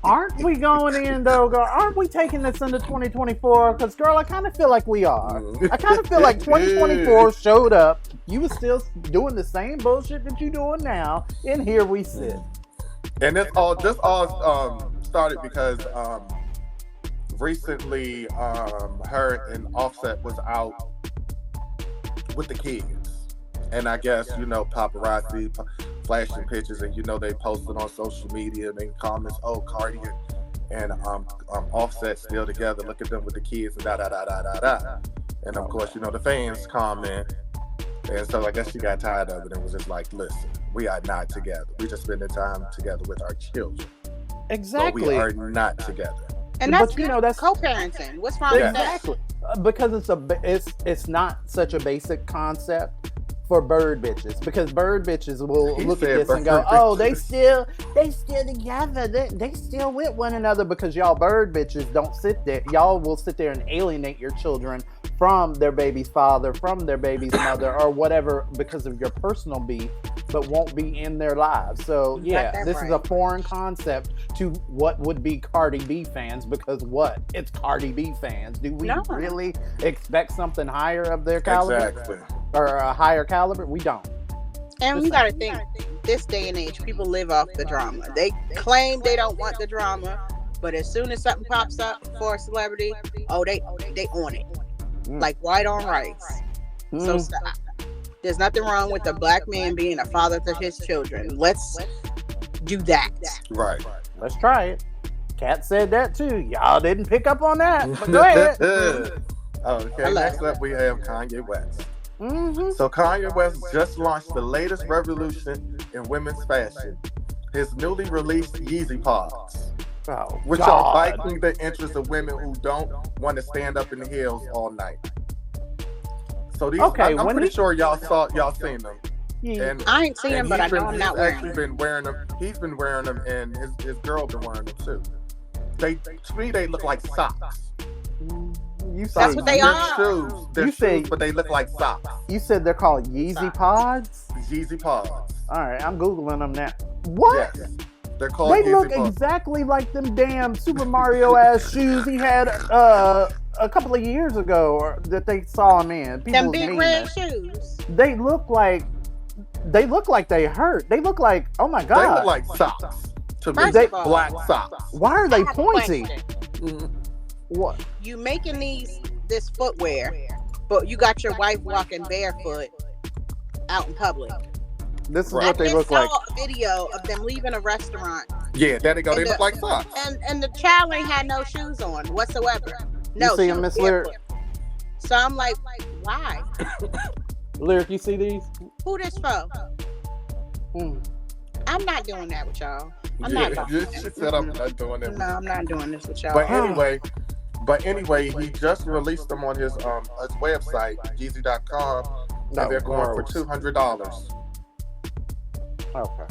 Aren't we going in though? Aren't we taking this into 2024? Because girl, I kind of feel like we are. I kind of feel like 2024 showed up. You were still doing the same bullshit that you doing now, and here we sit. And this all started because recently her and Offset was out with the kids, and I guess paparazzi flashing pictures, and they posted on social media and making comments, oh, Cardi and Offset still together, look at them with the kids and da. And of course the fans comment, and so I guess she got tired of it and was just like, listen, we are not together, we just spending time together with our children. Exactly. But we are not together. And that's that's co-parenting. What's wrong with that? Exactly. Because it's not such a basic concept for bird bitches. Because bird bitches will look at this and go, "Oh, they still together. They still with one another." Because y'all bird bitches don't sit there. Y'all will sit there and alienate your children from their baby's father, from their baby's mother, or whatever, because of your personal beef, but won't be in their lives. So yeah, this is a foreign concept to what would be Cardi B fans, because it's Cardi B fans. Do we really expect something higher of their caliber? Exactly. Or a higher caliber? We don't. And you gotta think, this day and age, people live off the drama. They claim they don't want the drama, but as soon as something pops up for a celebrity, they on it. Like white on rice. So stop. There's nothing wrong with a black man being a father to his children. Let's do that. Right. Let's try it. Kat said that too. Y'all didn't pick up on that. But go ahead. Okay, next up we have Kanye West. So Kanye West just launched the latest revolution in women's fashion. His newly released Yeezy Pods. Which are fighting the interests of women who don't want to stand up in the heels all night. So these, I'm pretty sure y'all seen them. And, I ain't seen them, but I know I'm not wearing them. He's been wearing them. He's been wearing them, and his girl been wearing them too. To me, they look like socks. That's what they are. Shoes. They're shoes, but they look like socks. You said they're called Yeezy Pods? Yeezy Pods. All right, I'm Googling them now. What? Yes. They're called They Yeezy look Pods. exactly like them damn Super Mario ass shoes he had a couple of years ago that they saw him in. Them big red shoes. They look like they hurt. They look like, oh my God. They look like socks. To me, black socks. Why are they pointy? What? You making this footwear, but you got your wife walking barefoot out in public. This is what they look like. I saw a video of them leaving a restaurant Yeah, there they go. And They the, look like socks. and the child ain't had no shoes on whatsoever. No, You see she him, was Miss Lyric? barefoot. So I'm like, why? Lyric, you see these? Who this for? I'm not doing that with y'all. I'm not about She that. said I'm not doing that. No, I'm not doing this with y'all. But anyway, he just released them on his website, Jeezy.com, and they're going for $200. Okay.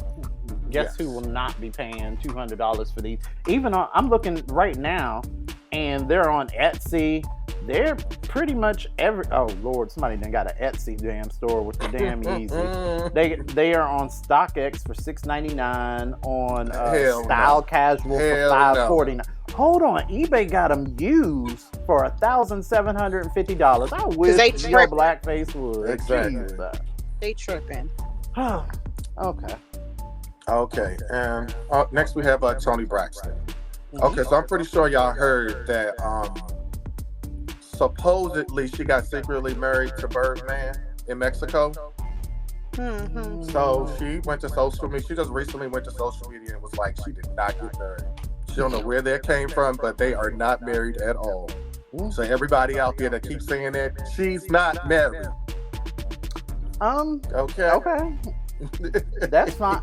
Guess who will not be paying $200 for these? Even I'm looking right now, and they're on Etsy. They're pretty much oh Lord, somebody done got an Etsy damn store with the damn Yeezy. They are on StockX for $6.99, on Style Casual for $5.49. Hold on, eBay got them used for $1,750. I wish your blackface would. Exactly. Jesus. They tripping. Okay, and next we have Toni Braxton. Okay, so I'm pretty sure y'all heard that supposedly she got secretly married to Birdman in Mexico. So she went to social media. She just recently went to social media and was like, she did not get married. She don't know where that came from, but they are not married at all. So everybody out there that keeps saying that, she's not married. Okay. That's fine.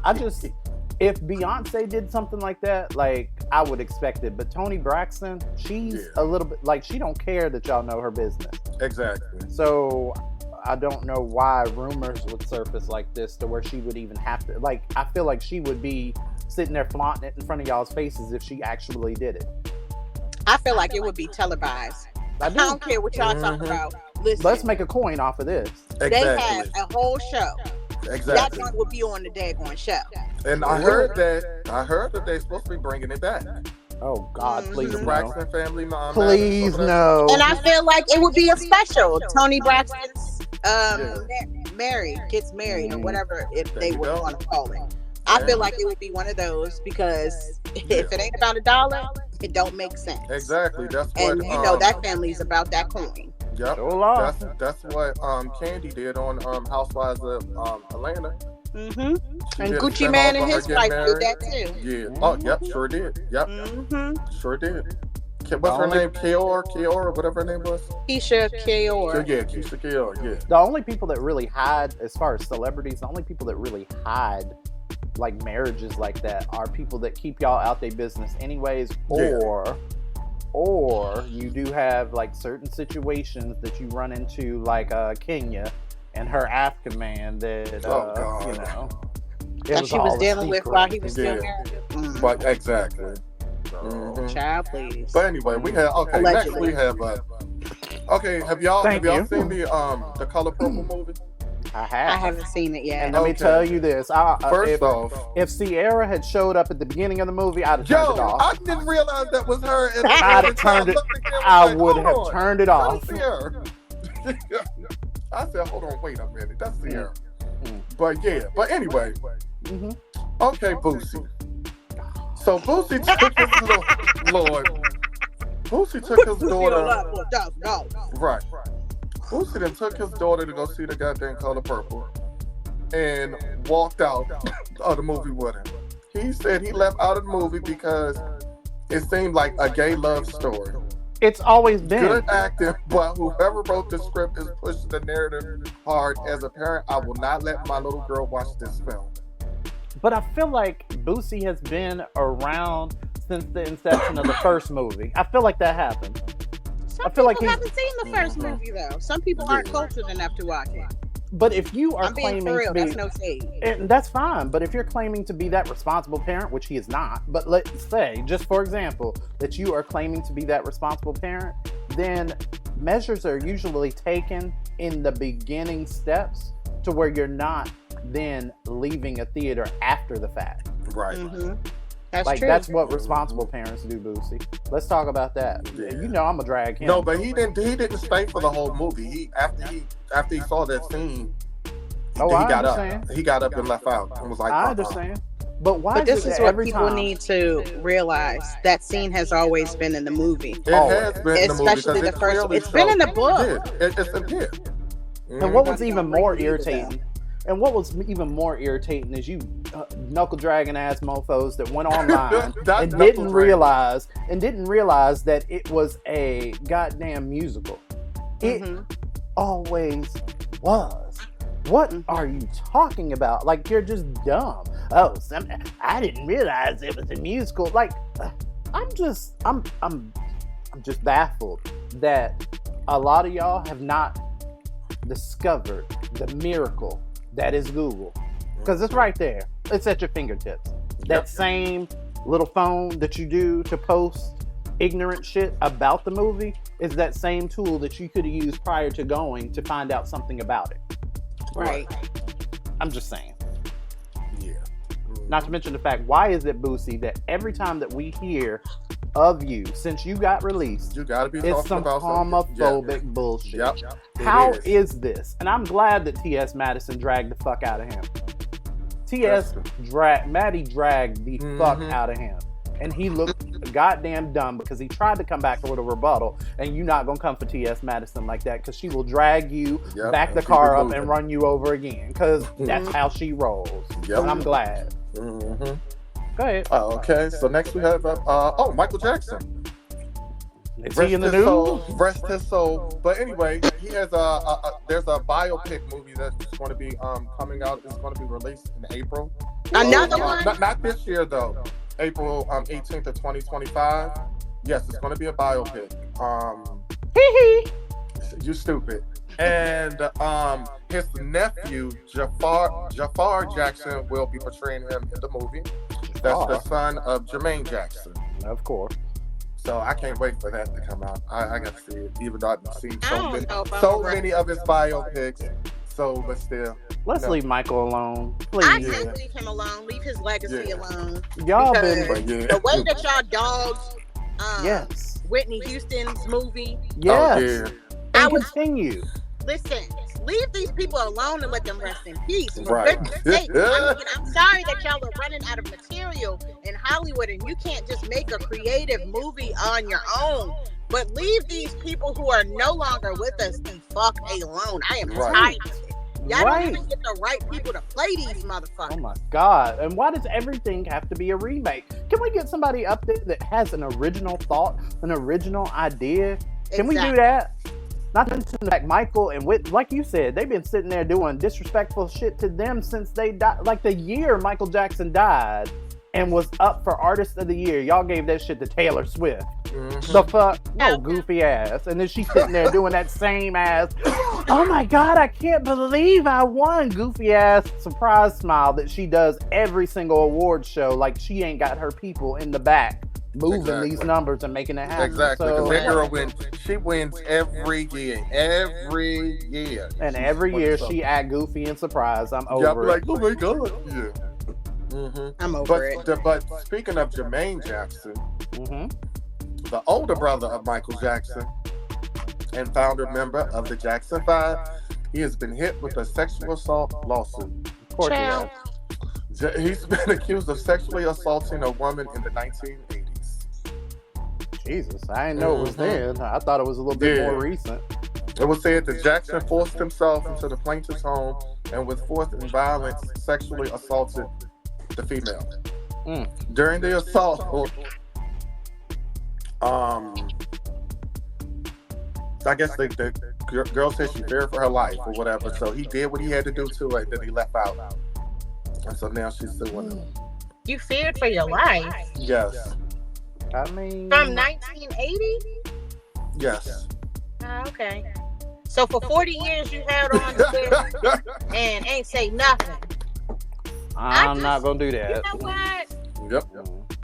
If Beyonce did something like that, like, I would expect it. But Toni Braxton, she's a little bit like, she don't care that y'all know her business. Exactly. So I don't know why rumors would surface like this to where she would even have to, like, I feel like she would be sitting there flaunting it in front of y'all's faces if she actually did it. I feel like it would be televised. I don't care what y'all talk about. Listen, let's make a coin off of this. They have a whole show. Exactly. That one would be on the daggone show. And I heard that they're supposed to be bringing it back. Oh God, please the Braxton family, mom. Please no. And I feel like it would be a special. Toni Braxton's gets married or whatever they would want to call it. I feel like it would be one of those because if it ain't about $1, it don't make sense. Exactly. That's what. And you know that family's about that coin. Yep. That's what Candy did on Housewives of Atlanta. And Gucci Man and his wife did that too. Yeah. Oh, yep. Sure did. Yep. Sure did. What's her name? Keora, whatever her name was. Keisha Keora. Yeah, Keisha Keora. Yeah. The only people that really hide, as far as celebrities, the only people that really hide like marriages like that are people that keep y'all out their business anyways, or you do have like certain situations that you run into, like Kenya and her African man that you know that she was dealing with while he was still married. But exactly. Child, please. But anyway, we have next we have have y'all seen the Color Purple movie? I haven't seen it yet. And let me tell you this. First off, if Sierra had showed up at the beginning of the movie, I'd have turned it off. I didn't realize that was her. I'd have turned it. I would have turned it off. Sierra. I said, hold on, wait a minute. That's Sierra. But anyway. Okay, Boosie. So Boosie took his Boosie took his daughter. Right. Boosie then took his daughter to go see the goddamn Color Purple and walked out of the movie with him. He said he left out of the movie because it seemed like a gay love story. It's always been. Good acting, but whoever wrote the script is pushing the narrative hard. As a parent, I will not let my little girl watch this film. But I feel like Boosie has been around since the inception of the first movie. I feel like that happened. Some people haven't seen the first movie though. Some people aren't cultured enough to watch it. But if you are claiming for real, to be, that's no shade. And that's fine. But if you're claiming to be that responsible parent, which he is not, but let's say, just for example, that you are claiming to be that responsible parent, then measures are usually taken in the beginning steps to where you're not then leaving a theater after the fact. Right. That's like true. That's what responsible parents do, Boosie. Let's talk about that. Yeah. You know I'm gonna drag him. No, but he didn't stay for the whole movie. After he saw that scene, he got up. He got up and left out and was like, I understand. But why? But this is what people need to realize. That scene has always been in the movie. It has been in the movie, especially the first one. It's been in the book. It's in here. And what was even more irritating And what was even more irritating is you knuckle dragging ass mofos that went online and didn't realize that it was a goddamn musical. It always was. What are you talking about? Like, you're just dumb. Oh, I didn't realize it was a musical. Like, I'm just baffled that a lot of y'all have not discovered the miracle that is Google. Because it's right there. It's at your fingertips. That same little phone that you do to post ignorant shit about the movie is that same tool that you could have used prior to going to find out something about it. Right. I'm just saying. Yeah. Not to mention the fact, why is it, Boosie, that every time that we hear of you since you got released, you gotta be it's talking some about homophobic bullshit. Yep. How is this? And I'm glad that T.S. Madison dragged the fuck out of him. Maddie dragged the fuck out of him. And he looked goddamn dumb because he tried to come back with a rebuttal. And you're not going to come for T.S. Madison like that, because she will drag you, back the car up, and run you over again. Because that's how she rolls. And I'm glad. Go ahead. Okay, so next we have Michael Jackson. Is he in the news? Rest his soul. But anyway, he has there's a biopic movie that's going to be coming out. It's going to be released in April. Another one? Not this year though. April 18th of 2025. Yes, it's going to be a biopic. You stupid. And his nephew Jafar Jackson will be portraying him in the movie. That's the son of Jermaine Jackson. Of course. So I can't wait for that to come out. I got to see it, even though I've seen so many of his biopics. So, but still. Let's leave Michael alone, please. I can't leave him alone. Leave his legacy alone. Y'all the way that y'all dogged Whitney Houston's movie. Yes. And continue. Listen, leave these people alone and let them rest in peace. For Right. goodness sake. I'm sorry that y'all are running out of material in Hollywood and you can't just make a creative movie on your own. But leave these people who are no longer with us the fuck alone. I am tired of it. Y'all don't even get the right people to play these motherfuckers. Oh my God. And why does everything have to be a remake? Can we get somebody up there that has an original thought, an original idea? Can we do that? Not to mention that Michael and Whit, like you said, they've been sitting there doing disrespectful shit to them since they died. Like the year Michael Jackson died and was up for Artist of the Year, y'all gave that shit to Taylor Swift. The fuck? No, goofy ass. And then she's sitting there doing that same ass. Oh my God, I can't believe I won. Goofy ass surprise smile that she does every single award show. Like she ain't got her people in the back moving these numbers and making it happen. Exactly, because that girl wins. She wins every year. And every year she act goofy and surprised. I'm over it. Like, oh my God. Yeah. I'm over it. But speaking of Jermaine Jackson, the older brother of Michael Jackson and founder member of the Jackson 5, he has been hit with a sexual assault lawsuit. Of course he has. He's been accused of sexually assaulting a woman in the 1980s. Jesus, I didn't know it was then. I thought it was a little bit more recent. It was said that Jackson forced himself into the plaintiff's home and with force and violence sexually assaulted the female. During the assault, I guess the girl said she feared for her life or whatever, so he did what he had to do to her, then he left out. And so now she's suing him. You feared for your life? Yes. I mean... From 1980? Yes. Okay. So for 40 years you held on to this and ain't say nothing. I'm not going to do that. You know what? Yep.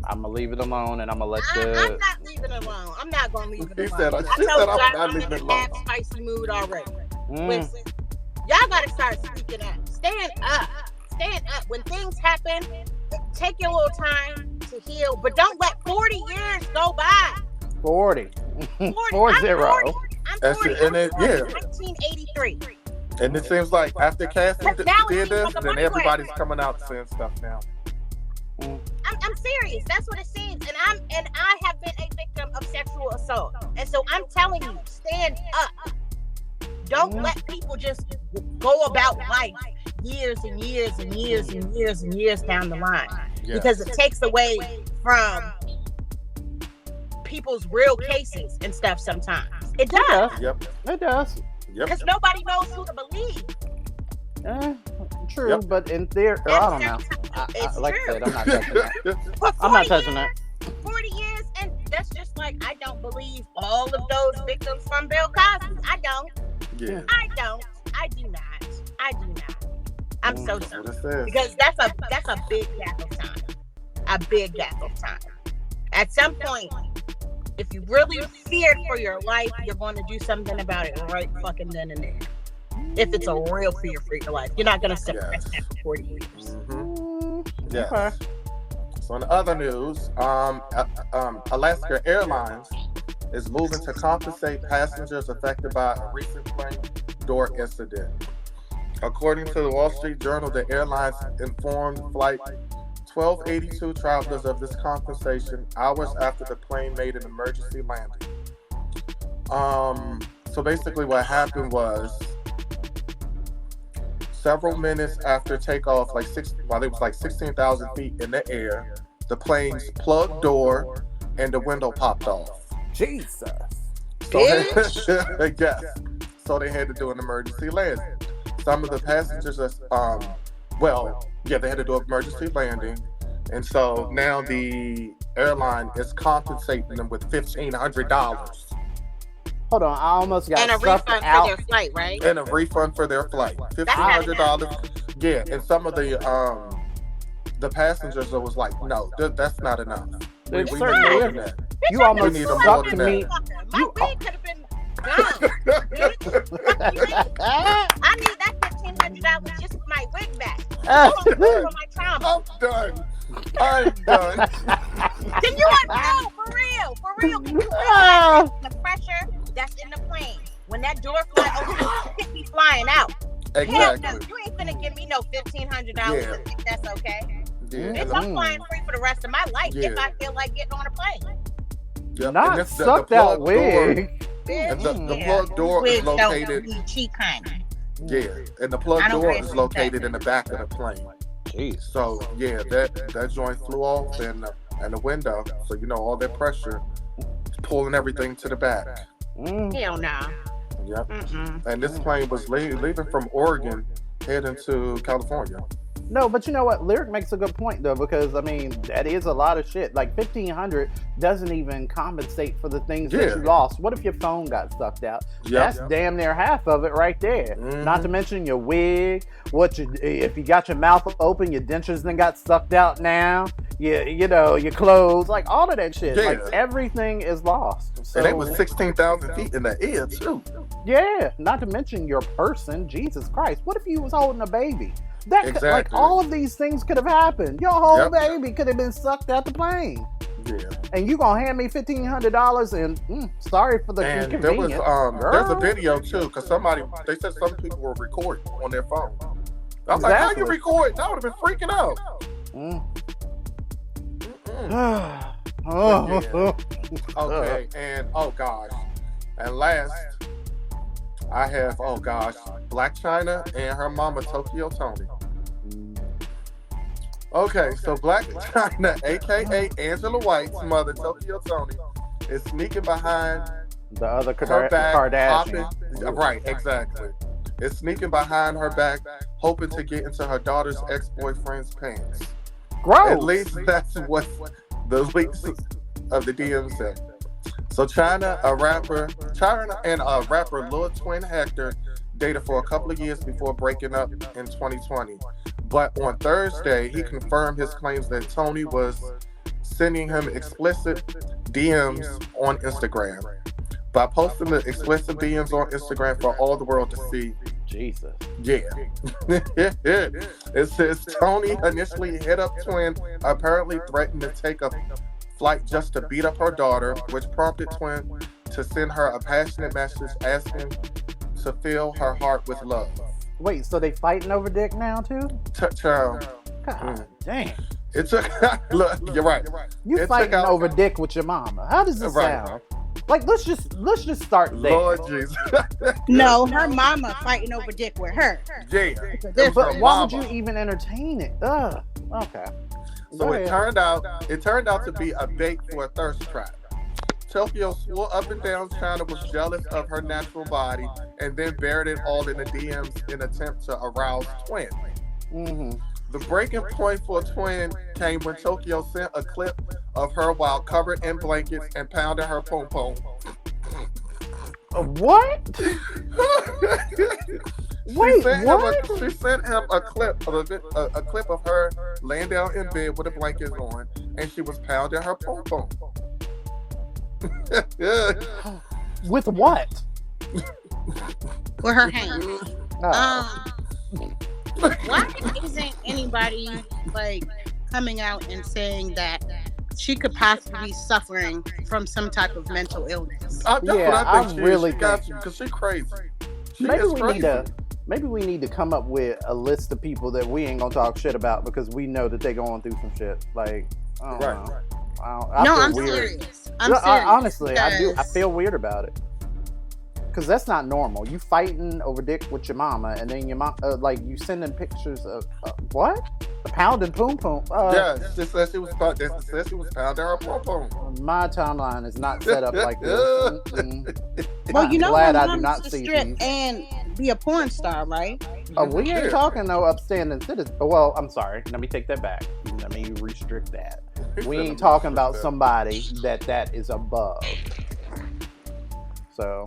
I'm going to leave it alone and I'm going to let I'm not leaving it alone. I'm not going to leave it alone. She said I'm not leaving it alone. I'm in a spicy mood already. Listen, y'all got to start speaking up. Stand up. Stand up. When things happen, take your little time to heal, but don't let 40 years go by. 40. 40. 40. I'm 40. That's it. And then, 1983. And it seems like after Cassie did this, then everybody's coming out saying stuff now. I'm serious. That's what it seems. And I have been a victim of sexual assault. And so I'm telling you, stand up. Don't let people just go about life years and years and years and years and years down the line. Because it takes away from people's real cases and stuff sometimes. It does. It does. Because nobody knows who to believe. True, but in theory, I don't know. Like I said, I'm not touching that. I'm not touching that. 40 years, and that's just like, I don't believe all of those victims from Bill Cosby. I don't. Yeah. I don't. I do not. I do not. I'm so sorry. Because that's a big gap of time. A big gap of time. At some point, if you really feared for your life, you're going to do something about it right fucking then and there. If it's a real fear for your life, you're not going to suppress that for 40 years. Yes. Okay. So in other news, Alaska Airlines is moving to compensate passengers affected by a recent plane door incident. According to the Wall Street Journal, the airlines informed Flight 1282 travelers of this compensation hours after the plane made an emergency landing. So basically what happened was, several minutes after takeoff, while it was like 16,000 feet in the air, the plane's plug door and the window popped off. Jesus. So they had to do an emergency landing. Some of the passengers, they had to do an emergency landing. And so now the airline is compensating them with $1,500. Hold on, I almost got and a refund out. for their flight, right? And a refund for their flight. $1,500. Yeah, and some of the passengers was like, no, that's not enough. We need more than that. You almost sucked me. My wig could have been gone. I need that $1,500 just for my wig back. For my trauma. I'm done. Can you no, for real? Can you imagine the pressure that's in the plane when that door flies open? You could be flying out. Exactly. Hell no, you ain't finna give me no $1,500 to think that's okay. Bitch, I'm flying free for the rest of my life if I feel like getting on a plane. Not suck that wig. And the plug door is located. Cheap kind. Yeah, and the plug door is located in the back of the plane. Jeez. So yeah, that joint flew off and the window. So all that pressure pulling everything to the back. Hell no. Yep. And this plane was leaving from Oregon, heading to California. No, but you know what? Lyric makes a good point though, because that is a lot of shit. Like $1,500 doesn't even compensate for the things that you lost. What if your phone got sucked out? That's damn near half of it right there. Not to mention your wig. If you got your mouth open, your dentures then got sucked out now. Your clothes, like all of that shit. Like everything is lost. So, and it was 16,000 feet in the air too. Yeah, not to mention your person. Jesus Christ! What if you was holding a baby? Exactly. All of these things could have happened. Your whole baby could have been sucked out the plane. Yeah. And you gonna hand me $1,500 and sorry for the inconvenience. There was there's a video too, because they said some people were recording on their phone. I was like, how you record? I would have been freaking out. Okay, and gosh. And last, I have Black China and her mama Tokyo Tony. Okay, so Black China, aka Angela White's mother Tokyo Tony, is sneaking behind the other her back, Kardashian. Right, exactly. Is sneaking behind her back, hoping to get into her daughter's ex-boyfriend's pants. Gross. At least that's what the leaks of the DM said. So China and rapper Lil Twin Hector dated for a couple of years before breaking up in 2020. But on Thursday, he confirmed his claims that Tony was sending him explicit DMs on Instagram. By posting the explicit DMs on Instagram for all the world to see. Jesus. Yeah. It says Tony initially hit up Twin, apparently threatened to take a flight just to beat up her daughter, which prompted Twin to send her a passionate message asking to fill her heart with love. Wait, so they fighting over dick now too? Child. God damn. It took. Look, you're right. You fighting over dick with your mama? How does this sound? Like, let's just start there. Lord Jesus. No, her mama fighting over dick with her. Yeah. But why would you even entertain it? Ugh. Okay. So it turned out to be a bait for a thirst trap. Tokyo swore up and down China was jealous of her natural body and then buried it all in the DMs in an attempt to arouse Twin. Mm-hmm. The breaking point for Twin came when Tokyo sent a clip of her while covered in blankets and pounded her pom-pom. What? Wait, what? She sent him a clip of her laying down in bed with the blankets on, and she was pounding her pom-pom. With what? With her hand. Why isn't anybody like coming out and saying that she could possibly be suffering from some type of mental illness? That's what I think. Because she's crazy. Maybe we need to come up with a list of people that we ain't gonna talk shit about because we know that they going through some shit. Like, I don't know. I'm serious. I'm serious. Honestly, I do. I feel weird about it. Because that's not normal. You fighting over dick with your mama, and then your mom, like, you sending pictures of what? The pounding poom poom. Yeah, she said she was pounding her poom poom. My timeline is not set up like this. Well, you know, glad her I mom do not used to see strip these. and be a porn star, right? We ain't talking no upstanding citizen. Well, I'm sorry. Let me take that back. Let me restrict that. We ain't talking about somebody that is above. So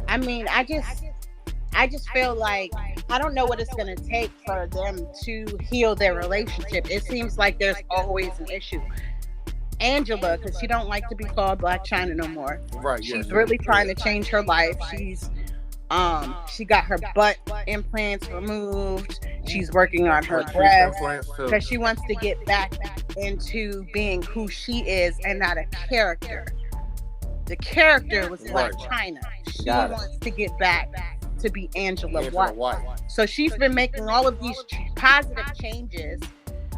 I mean, I just feel like I don't know what it's gonna take for them to heal their relationship. It seems like there's always an issue. Angela, because she don't like to be called Black China no more. Right. She's really trying to change her life. She's she got her butt implants removed. She's working on her breasts because she wants to get back into being who she is and not a character. The character was Black China. She wants to get back to be Angela White. So she's been making all of these positive changes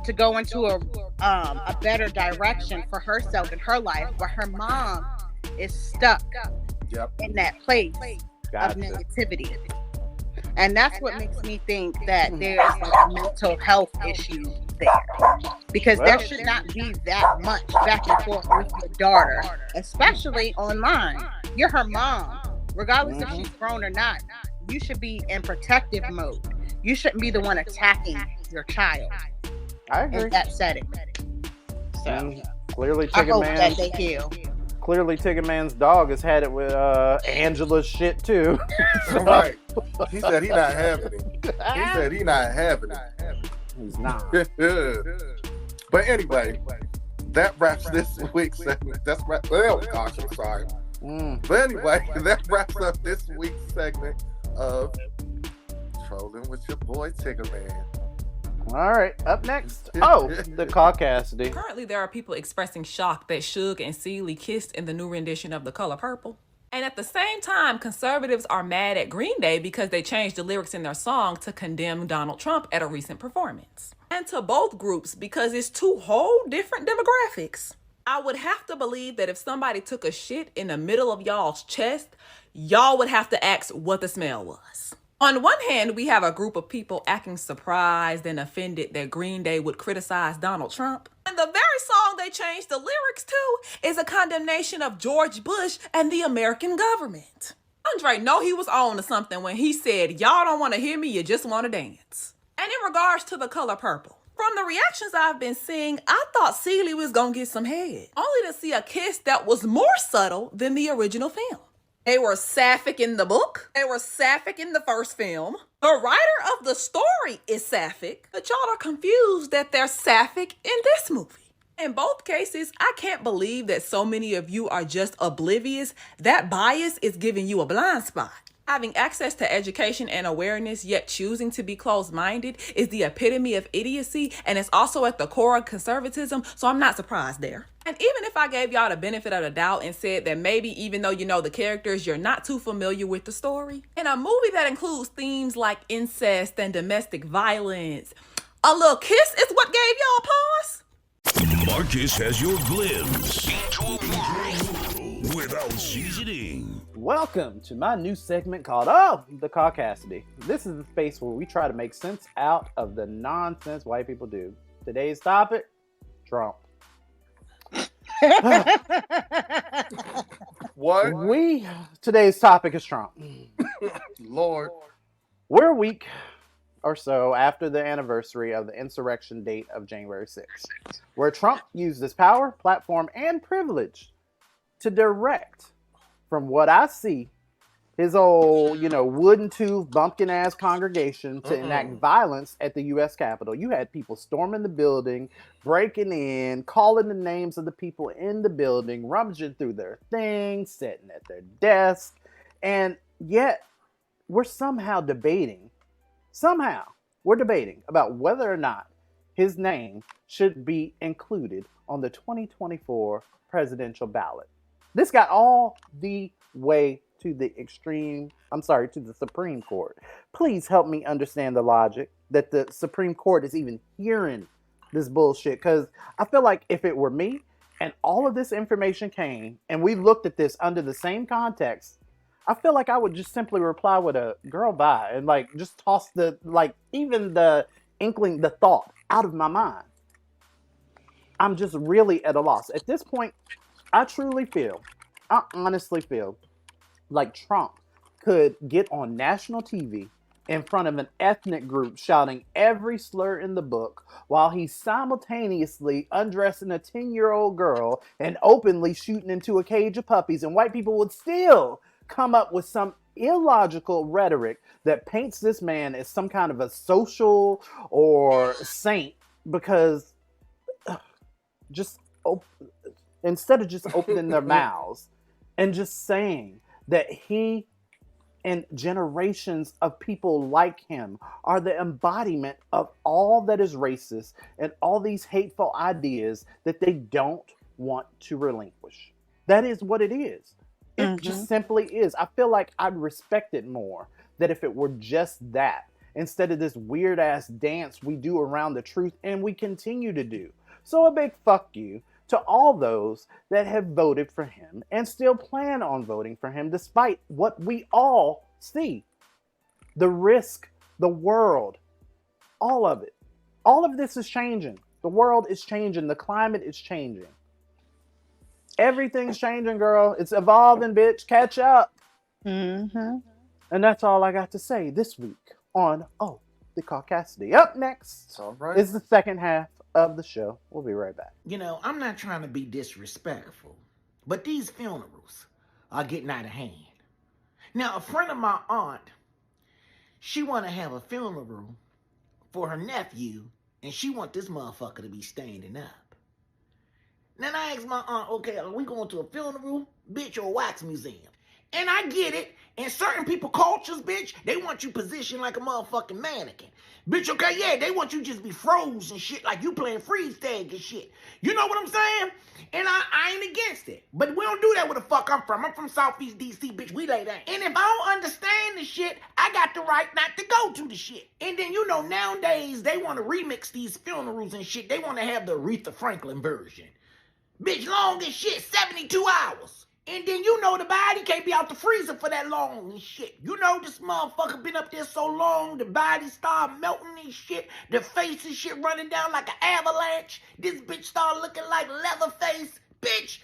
to go into a better direction for herself and her life, but her mom is stuck in that place of negativity. And that's what makes me think that there's like a mental health issue there. Because there should not be that much back and forth with your daughter, especially online. You're her mom. Regardless if she's grown or not, you should be in protective mode. You shouldn't be the one attacking your child. I agree. In that setting. So clearly, I hope that they heal. Clearly, Tigger Man's dog has had it with Angela's shit too. Right. He said he's not having it. He's not. But anyway, that wraps this week's segment. Oh gosh, I'm sorry. But anyway, that wraps up this week's segment of Trolling with your boy Tigger Man. All right, up next. The caucasity. Currently, there are people expressing shock that Suge and Celie kissed in the new rendition of The Color Purple. And at the same time, conservatives are mad at Green Day because they changed the lyrics in their song to condemn Donald Trump at a recent performance. And to both groups because it's two whole different demographics. I would have to believe that if somebody took a shit in the middle of y'all's chest, y'all would have to ask what the smell was. On one hand, we have a group of people acting surprised and offended that Green Day would criticize Donald Trump. And the very song they changed the lyrics to is a condemnation of George Bush and the American government. Andre know he was on to something when he said, y'all don't want to hear me, you just want to dance. And in regards to The Color Purple, from the reactions I've been seeing, I thought Celie was gonna get some head, only to see a kiss that was more subtle than the original film. They were sapphic in the book. They were sapphic in the first film. The writer of the story is sapphic, but y'all are confused that they're sapphic in this movie. In both cases, I can't believe that so many of you are just oblivious. That bias is giving you a blind spot. Having access to education and awareness, yet choosing to be closed-minded is the epitome of idiocy, and it's also at the core of conservatism, so I'm not surprised there. And even if I gave y'all the benefit of the doubt and said that maybe even though you know the characters, you're not too familiar with the story, in a movie that includes themes like incest and domestic violence, a little kiss is what gave y'all pause? Marcus has your glimpse into a world without seasoning. Welcome to my new segment called The Caucasity. This is the space where we try to make sense out of the nonsense white people do. Today's topic, Trump. What? Today's topic is Trump. Lord. We're a week or so after the anniversary of the insurrection date of January 6th, where Trump used his power, platform, and privilege to direct, from what I see, his old, wooden tooth, bumpkin-ass congregation to enact violence at the U.S. Capitol. You had people storming the building, breaking in, calling the names of the people in the building, rummaging through their things, sitting at their desk, and yet we're debating about whether or not his name should be included on the 2024 presidential ballot. This got all the way to the Supreme Court. Please help me understand the logic that the Supreme Court is even hearing this bullshit, because I feel like if it were me and all of this information came and we looked at this under the same context, I feel like I would just simply reply with a girl bye and just toss even the inkling, the thought out of my mind. I'm just really at a loss. At this point, I honestly feel like Trump could get on national TV in front of an ethnic group shouting every slur in the book while he's simultaneously undressing a 10-year-old girl and openly shooting into a cage of puppies, and white people would still come up with some illogical rhetoric that paints this man as some kind of a social or saint, because instead of just opening their mouths and just saying that he and generations of people like him are the embodiment of all that is racist and all these hateful ideas that they don't want to relinquish. That is what it is. It just simply is. I feel like I'd respect it more that if it were just that, instead of this weird ass dance we do around the truth and we continue to do. So a big fuck you to all those that have voted for him and still plan on voting for him, despite what we all see. The risk, the world, all of it. All of this is changing. The world is changing. The climate is changing. Everything's changing, girl. It's evolving, bitch. Catch up. Mm-hmm. And that's all I got to say this week on The Caucasity. Up next is the second half of the show. We'll be right back. I'm not trying to be disrespectful, but these funerals are getting out of hand. Now, a friend of my aunt, she want to have a funeral for her nephew, and she want this motherfucker to be standing up. Then I asked my aunt, okay, are we going to a funeral, bitch, or a wax museum? And I get it. In certain people cultures, bitch, they want you positioned like a motherfucking mannequin. Bitch, okay, yeah, they want you just be froze and shit like you playing freeze tag and shit. You know what I'm saying? And I ain't against it. But we don't do that where the fuck I'm from. I'm from Southeast DC, bitch. We lay down. And if I don't understand the shit, I got the right not to go to the shit. And then, nowadays, they want to remix these funerals and shit. They want to have the Aretha Franklin version. Bitch, long as shit, 72 hours. And then the body can't be out the freezer for that long and shit. This motherfucker been up there so long, the body start melting and shit. The face and shit running down like an avalanche. This bitch start looking like Leatherface. Bitch,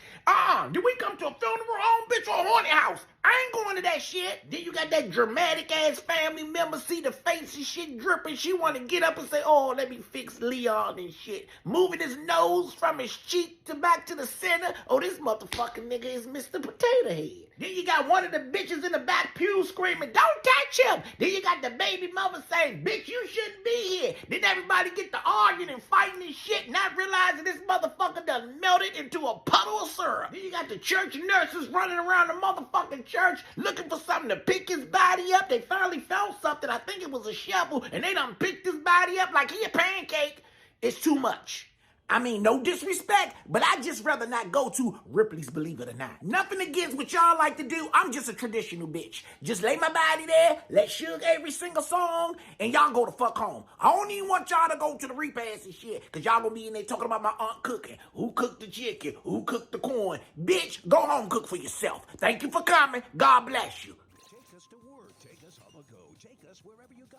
did we come to a funeral home, bitch, or a haunted house? I ain't going to that shit. Then you got that dramatic ass family member, see the face and shit dripping. She want to get up and say, oh, let me fix Leon and shit. Moving his nose from his cheek to back to the center. Oh, this motherfucking nigga is Mr. Potato Head. Then you got one of the bitches in the back pew screaming, don't touch him. Then you got the baby mother saying, bitch, you shouldn't be here. Then everybody get to arguing and fighting and shit, not realizing this motherfucker done melted into a puddle of syrup. Then you got the church nurses running around the motherfucking church looking for something to pick his body up. They finally found something. I think it was a shovel, and they done picked his body up like he a pancake. It's too much. I mean, no disrespect, but I'd just rather not go to Ripley's Believe It or Not. Nothing against what y'all like to do. I'm just a traditional bitch. Just lay my body there, let Suge every single song, and y'all go to fuck home. I don't even want y'all to go to the repass and shit, because y'all gonna be in there talking about my aunt cooking. Who cooked the chicken? Who cooked the corn? Bitch, go home, cook for yourself. Thank you for coming. God bless you. Take us to work. Take us on the go. Take us wherever you go.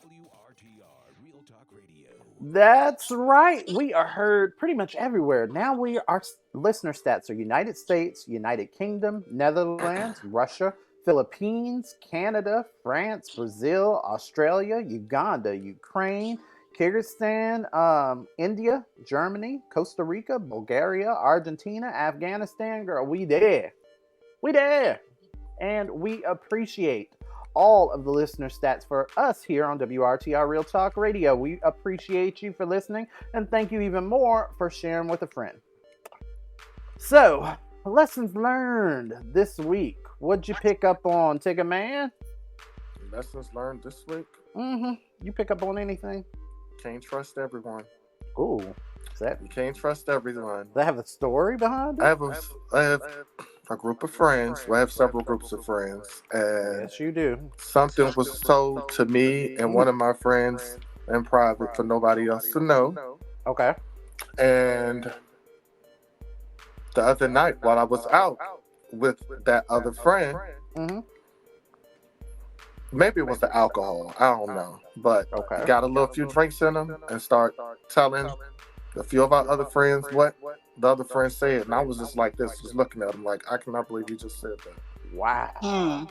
WRTR, Real Talk Radio. That's right. We are heard pretty much everywhere. Now our listener stats are United States, United Kingdom, Netherlands, Russia, Philippines, Canada, France, Brazil, Australia, Uganda, Ukraine, Kyrgyzstan, India, Germany, Costa Rica, Bulgaria, Argentina, Afghanistan. Girl, we there. We there. And we appreciate all of the listener stats for us here on WRTR Real Talk Radio. We appreciate you for listening, and thank you even more for sharing with a friend. So, lessons learned this week. What'd you pick up on, Tigger Man? Lessons learned this week? You pick up on anything? Can't trust everyone. Ooh. You can't trust everyone. Does that have a story behind it? I have a group of friends. Well, I have several groups of friends. And yes, you do. Something was told to me and one of my friends in private for nobody else to know. Okay. And the other night, while I was out with that other friend, maybe it was the alcohol. I don't know. But he got a few drinks in him and start telling a few of our other friends what the other friend said. And I was just like this, just looking at him like, I cannot believe he just said that. Wow.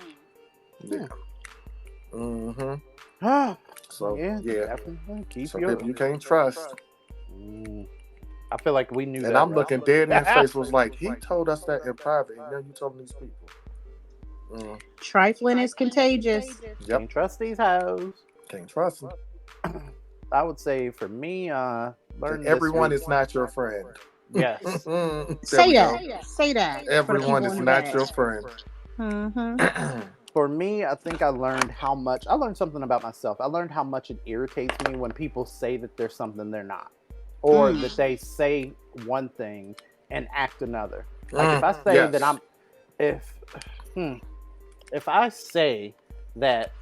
Yeah. So, definitely. Keep some people you can't trust. I feel like we knew that. And I'm looking dead in his face, was like, he told us that in private, and now you told these people. Trifling is contagious. Can't trust these hoes. Can't trust them. I would say for me, learn everyone is not your friend. Yes. Say that. Say that. Everyone is not your friend. For me, I think I learned something about myself. I learned how much it irritates me when people say that there's something they're not. Or that they say one thing and act another. Like if I say that I'm if I say that,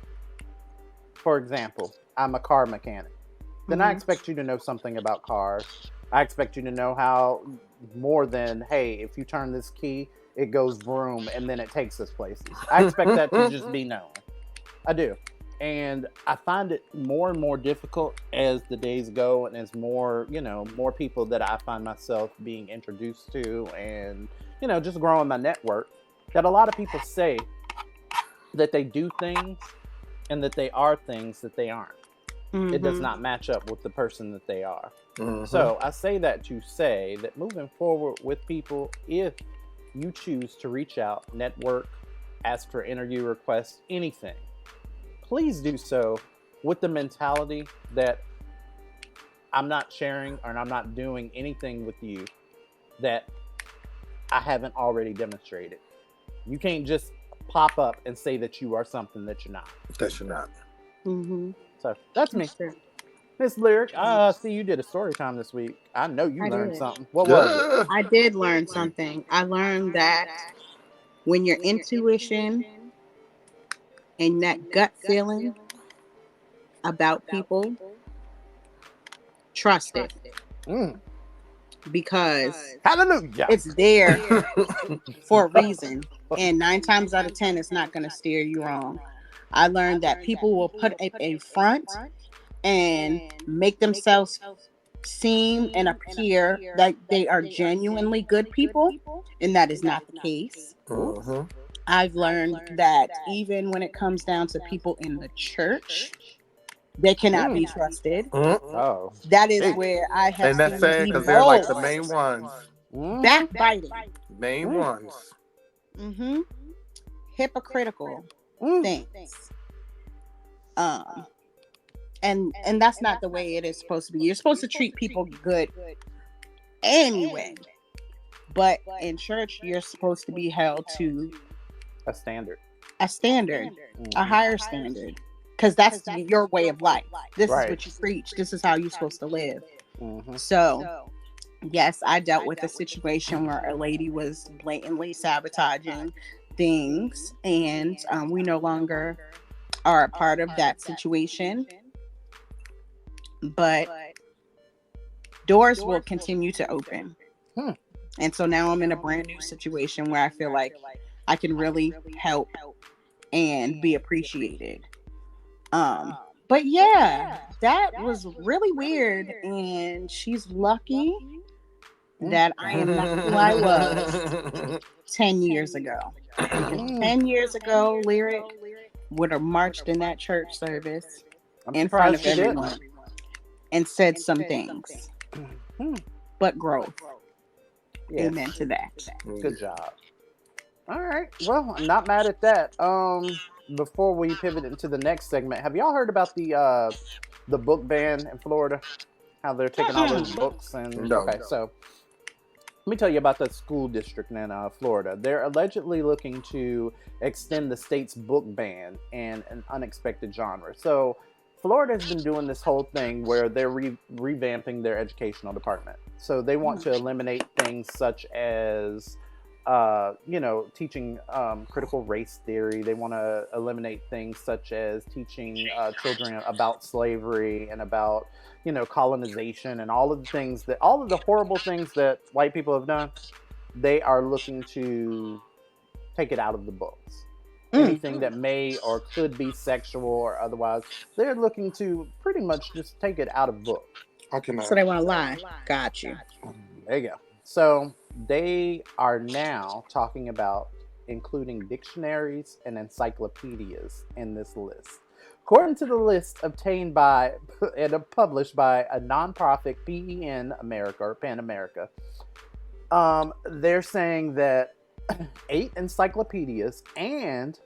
for example, I'm a car mechanic, then I expect you to know something about cars. I expect you to know how more than, hey, if you turn this key, it goes vroom and then it takes us places. I expect that to just be known. I do. And I find it more and more difficult as the days go and as more people that I find myself being introduced to and, just growing my network, that a lot of people say that they do things and that they are things that they aren't. It does not match up with the person that they are. So I say that to say that moving forward with people, if you choose to reach out, network, ask for interview requests, anything, please do so with the mentality that I'm not sharing or I'm not doing anything with you that I haven't already demonstrated. You can't just pop up and say that you are something that you're not. That you're not. So that's me. Miss Lyric, I see you did a story time this week. I know you learned something. What was it? I did learn something. I learned that when your intuition and that gut feeling about people, trust it. Because hallelujah, it's there for a reason. And 9 times out of 10, it's not going to steer you wrong. I learned that people will put up a front and make themselves seem and appear that they are genuinely good people, and that is not the case. I've learned that even when it comes down to people in the church, they cannot be trusted. That is where I have and that's sad because they're like the main ones. Backbiting. Main ones. Hypocritical things. And that's not the way it is supposed to be. You're supposed to treat people good anyway. But in church, you're supposed to be held to a standard, a higher standard. Because that's your way of life. This is what you preach. This is how you're supposed to live. So Yes, I dealt with a situation where a lady was blatantly sabotaging things, and we no longer are a part of that situation, but doors will continue to open. And so now I'm in a brand new situation where I feel like I can really help and be appreciated. But yeah, that was really weird, and she's lucky that I am not who I was 10 years ago. Because 10 years ago, Lyric would have marched in that church service in front of everyone and said some things. But growth. Yes. Amen to that. Good job. All right. Well, I'm not mad at that. Before we pivot into the next segment, have y'all heard about the book ban in Florida? How they're taking all those books and okay, so let me tell you about the school district in Florida. They're allegedly looking to extend the state's book ban in an unexpected genre. So Florida has been doing this whole thing where they're revamping their educational department. So they want to eliminate things such as teaching critical race theory. They want to eliminate things such as teaching children about slavery and about, colonization and all of the horrible things that white people have done. They are looking to take it out of the books. Anything that may or could be sexual or otherwise, they're looking to pretty much just take it out of books. So they want to lie. Got you. There you go. So they are now talking about including dictionaries and encyclopedias in this list. According to the list obtained by and published by a nonprofit PEN America or PEN America, they're saying that 8 encyclopedias and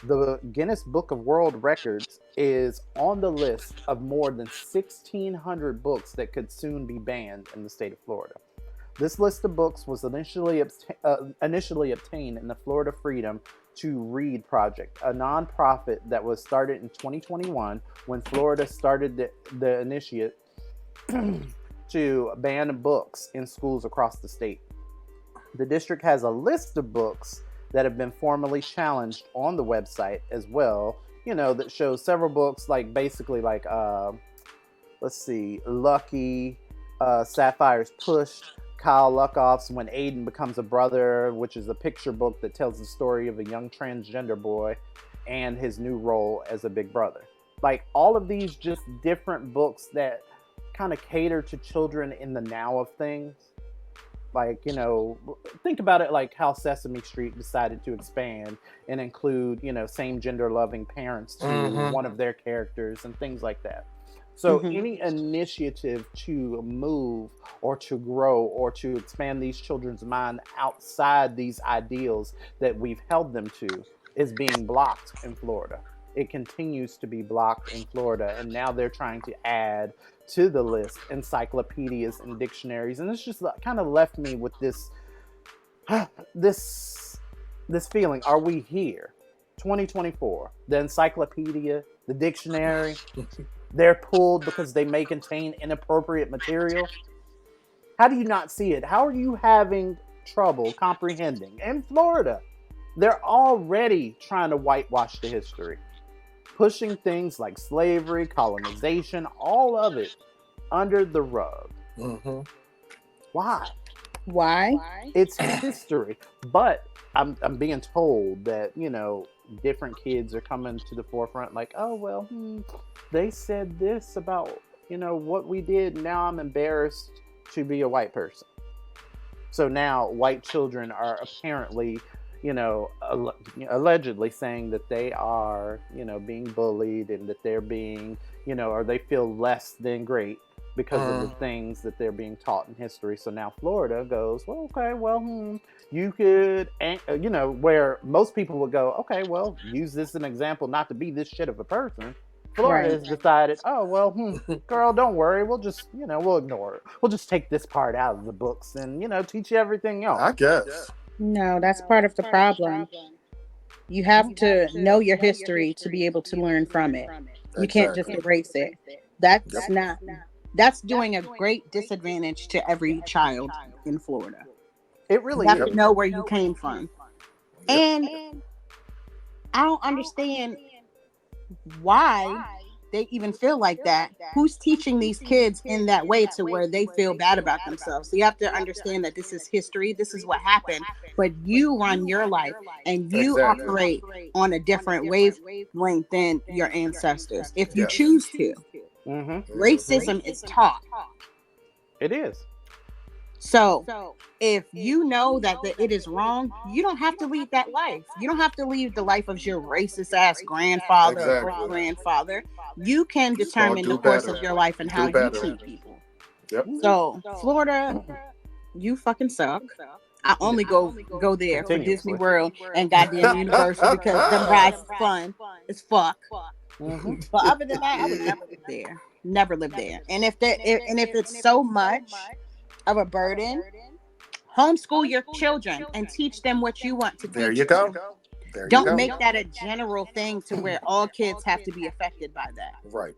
the Guinness Book of World Records is on the list of more than 1,600 books that could soon be banned in the state of Florida. This list of books was initially obtained in the Florida Freedom to Read Project, a nonprofit that was started in 2021 when Florida started the initiative to ban books in schools across the state. The district has a list of books that have been formally challenged on the website as well, that shows several books like Lucky, Sapphire's Push, Kyle Luckoff's When Aiden Becomes a Brother, which is a picture book that tells the story of a young transgender boy and his new role as a big brother. Like all of these just different books that kind of cater to children in the now of things. Like, think about it like how Sesame Street decided to expand and include, same gender loving parents to one of their characters and things like that. So any initiative to move or to grow or to expand these children's mind outside these ideals that we've held them to is being blocked in Florida. It continues to be blocked in Florida, and now they're trying to add to the list encyclopedias and dictionaries, and it's just kind of left me with this feeling. Are we here? 2024, the encyclopedia, the dictionary, they're pulled because they may contain inappropriate material. How do you not see it? How are you having trouble comprehending? In Florida, they're already trying to whitewash the history, pushing things like slavery, colonization, all of it under the rug. Why? It's history. But I'm being told that, different kids are coming to the forefront like, oh, well, they said this about, what we did. Now I'm embarrassed to be a white person. So now white children are apparently, allegedly saying that they are, being bullied and that they're being, or they feel less than great because of the things that they're being taught in history. So now Florida goes, well, okay, well, you could, where most people would go, okay, well, use this as an example not to be this shit of a person. Florida has decided, oh, well, girl, don't worry. We'll just, we'll ignore it. We'll just take this part out of the books and, teach you everything else. I guess. No, that's part of the problem. You have to know your history to be able to learn from it. You can't just erase it. That's not That's doing a great disadvantage to every child in Florida. It really You have is. to know where you came from. And I don't understand why they even feel like that. Who's teaching these kids in that way to where they feel bad about themselves? So you have to understand that this is history. This is what happened. But you run your life and you operate on a different wavelength than your ancestors if you choose to. Racism is taught. It is. So if you know that it is wrong, you don't have to lead that life. You don't have to lead the life of your racist ass grandfather or great grandfather. You can determine the course of your life and how you treat people. So Florida, you fucking suck. I only go there for Disney World and goddamn Universal because them rides fun as fuck. But other than that, I would never live there. Never live there. And if it's so much of a burden, homeschool your children and teach them what you want to teach them. There you go. Don't make that a general thing to where all kids have to be affected by that. Right.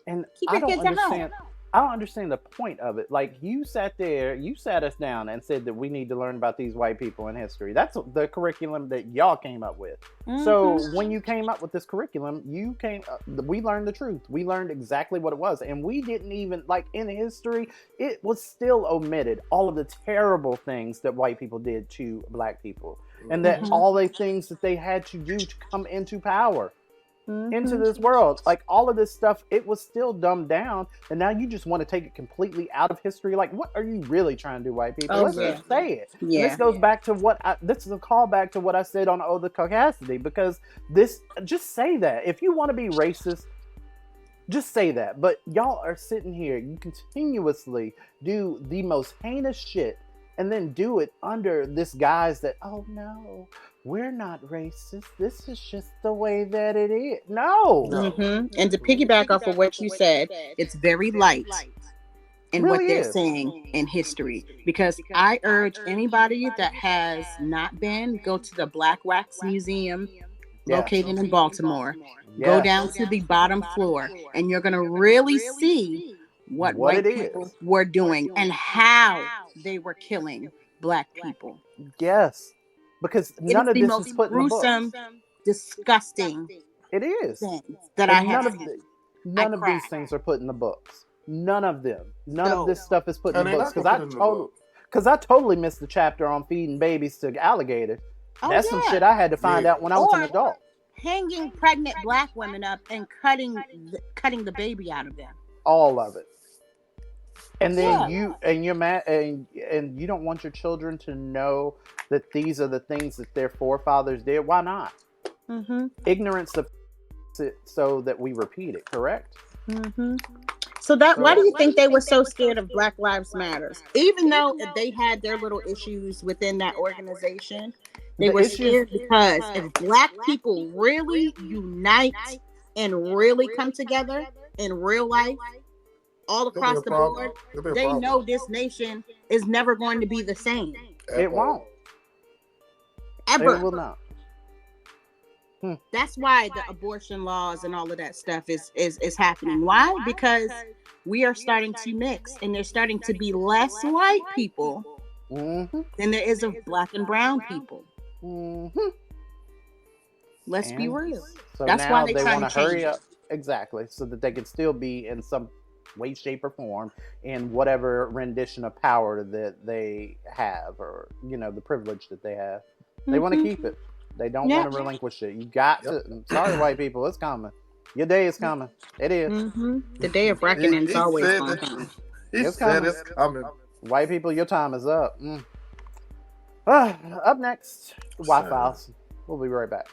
And Keep your kids at home. I don't understand the point of it. Like, you sat us down and said that we need to learn about these white people in history. That's the curriculum that y'all came up with. So when you came up with this curriculum, we learned the truth. We learned exactly what it was. And we didn't even, like, in history, it was still omitted all of the terrible things that white people did to black people. And that all the things that they had to do to come into power. Into this world, like all of this stuff, it was still dumbed down, and now you just want to take it completely out of history. Like, what are you really trying to do, white people? Let's just say it. This goes back to this is a callback to what I said on the Caucasity, because just say that. If you want to be racist, just say that. But y'all are sitting here, you continuously do the most heinous shit, and then do it under this guise that, oh no, we're not racist. This is just the way that it is. No. And to piggyback off of what you said, it's very light in what they're saying in history. Because I urge anybody that has not been, go to the Black Wax Museum located in Baltimore. Go down to the bottom floor, and you're going to really see what white people were doing and how they were killing black people. Yes. Because none of this is put in the gruesome, disgusting. It is. That I have none of these things are put in the books. None of them. None of this stuff is put in the books. Because I totally missed the chapter on feeding babies to alligators. That's some shit I had to find out when I was an adult. Hanging pregnant black women up and cutting the baby out of them. All of it. And then you're mad, and you don't want your children to know that these are the things that their forefathers did. Why not? Ignorance of it so that we repeat it. Correct. So why do you think they were so scared of Black Lives Matters? Even though they had their little issues within that organization, they were scared because if black people really unite and really come together in real life, all across the board, they know this nation is never going to be the same. It won't. Ever. It will not. That's why the abortion laws and all of that stuff is happening. Why? Because we are starting to mix, and there's starting to be less white people than there is of black and brown people. Let's be real. So that's now why they want to hurry up. Exactly, so that they can still be in some way, shape, or form in whatever rendition of power that they have, or the privilege that they have. They want to keep it. They don't want to relinquish it. You got to. Sorry, white people, it's coming. Your day is coming. It is. The day of reckoning is always coming. It's coming. White people, your time is up. Up next, Y-Files. We'll be right back.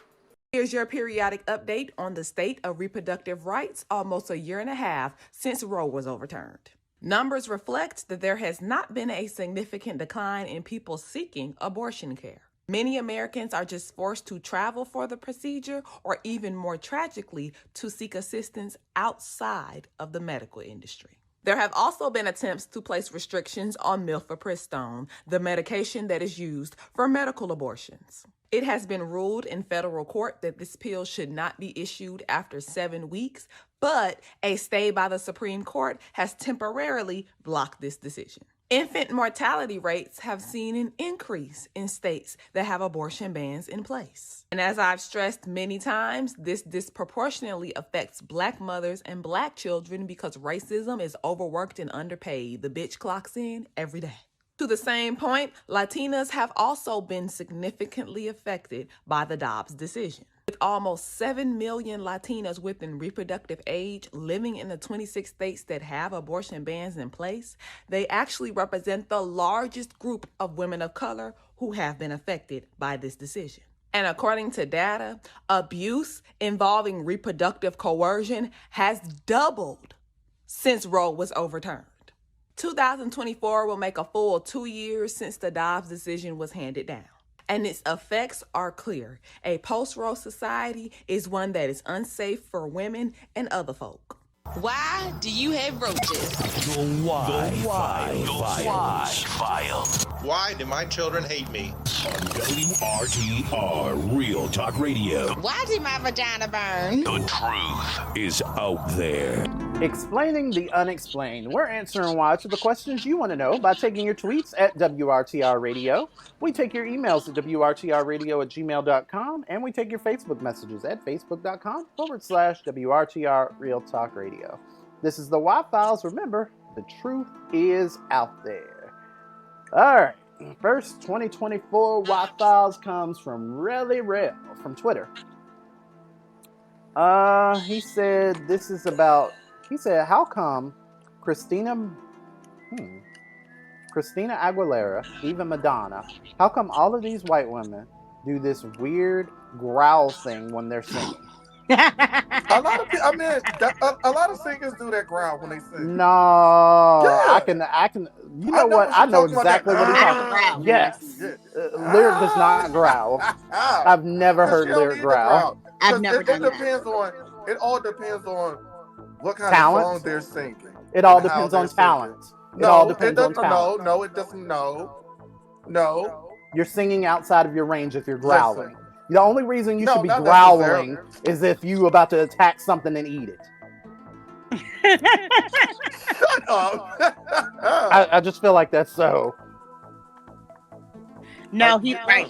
Here's your periodic update on the state of reproductive rights almost a year and a half since Roe was overturned. Numbers reflect that there has not been a significant decline in people seeking abortion care. Many Americans are just forced to travel for the procedure, or even more tragically, to seek assistance outside of the medical industry. There have also been attempts to place restrictions on mifepristone, the medication that is used for medical abortions. It has been ruled in federal court that this pill should not be issued after 7 weeks, But a stay by the Supreme Court has temporarily blocked this decision. Infant mortality rates have seen an increase in states that have abortion bans in place. And as I've stressed many times, this disproportionately affects Black mothers and Black children because racism is overworked and underpaid. The bitch clocks in every day. To the same point, Latinas have also been significantly affected by the Dobbs decision. With almost 7 million Latinas within reproductive age living in the 26 states that have abortion bans in place, they actually represent the largest group of women of color who have been affected by this decision. And according to data, abuse involving reproductive coercion has doubled since Roe was overturned. 2024 will make a full 2 years since the Dobbs decision was handed down. And its effects are clear. A post-Roe society is one that is unsafe for women and other folk. Why do you have roaches? The Why File. Why do my children hate me? On WRTR Real Talk Radio. Why did my vagina burn? The truth is out there. Explaining the unexplained. We're answering why to the questions you want to know by taking your tweets at WRTR Radio. We take your emails at WRTRradio@gmail.com, and we take your Facebook messages at Facebook.com/WRTR Real Talk Radio. This is the Why Files. Remember, the truth is out there. All right. First 2024 Why Files comes from Relly Rel from Twitter. He said, how come Christina Aguilera, even Madonna, how come all of these white women do this weird growl thing when they're singing? A lot of singers do that growl when they sing. No, yeah. I can. You know what? I know exactly what he's talking about. Yes, Lyric does not growl. I've never heard Lyric growl. I've never done that. It all depends on what kind Talent? of song they're singing. It all depends on talent. It all depends on talent. No, it doesn't. No. You're singing outside of your range if you're growling. Listen. The only reason you should be not growling is if you about to attack something and eat it. Shut up. I just feel like that's so. No, he's right.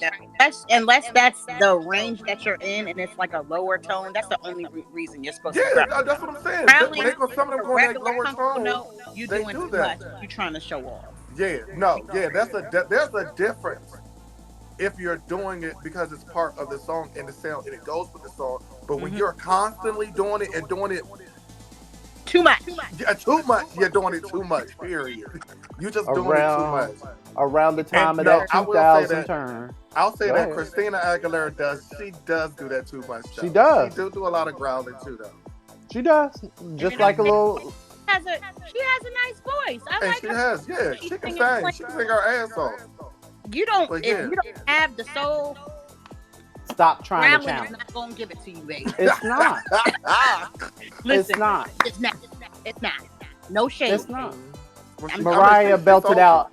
Unless that's the range that you're in and it's like a lower tone, that's the only reason you're supposed to. Yeah, that's what I'm saying. When some of them go like lower tone, you doing too much. You trying to show off. Yeah, there's a difference. If you're doing it because it's part of the song and the sound and it goes with the song, but when you're constantly doing it and doing it too much, you're doing it too much. Period. You just doing it too much. Around the time of that 2000 turn. I'll say that Christina Aguilera does do that too much. Though. She does. She do a lot of growling too, though. She does. Just like a little. She has a nice voice. She can sing. She can sing her ass off. If you don't have the soul, stop trying to challenge. I'm not gonna give it to you, baby. It's not. Listen, it's not. It's not. No shame. It's not. Mariah belted out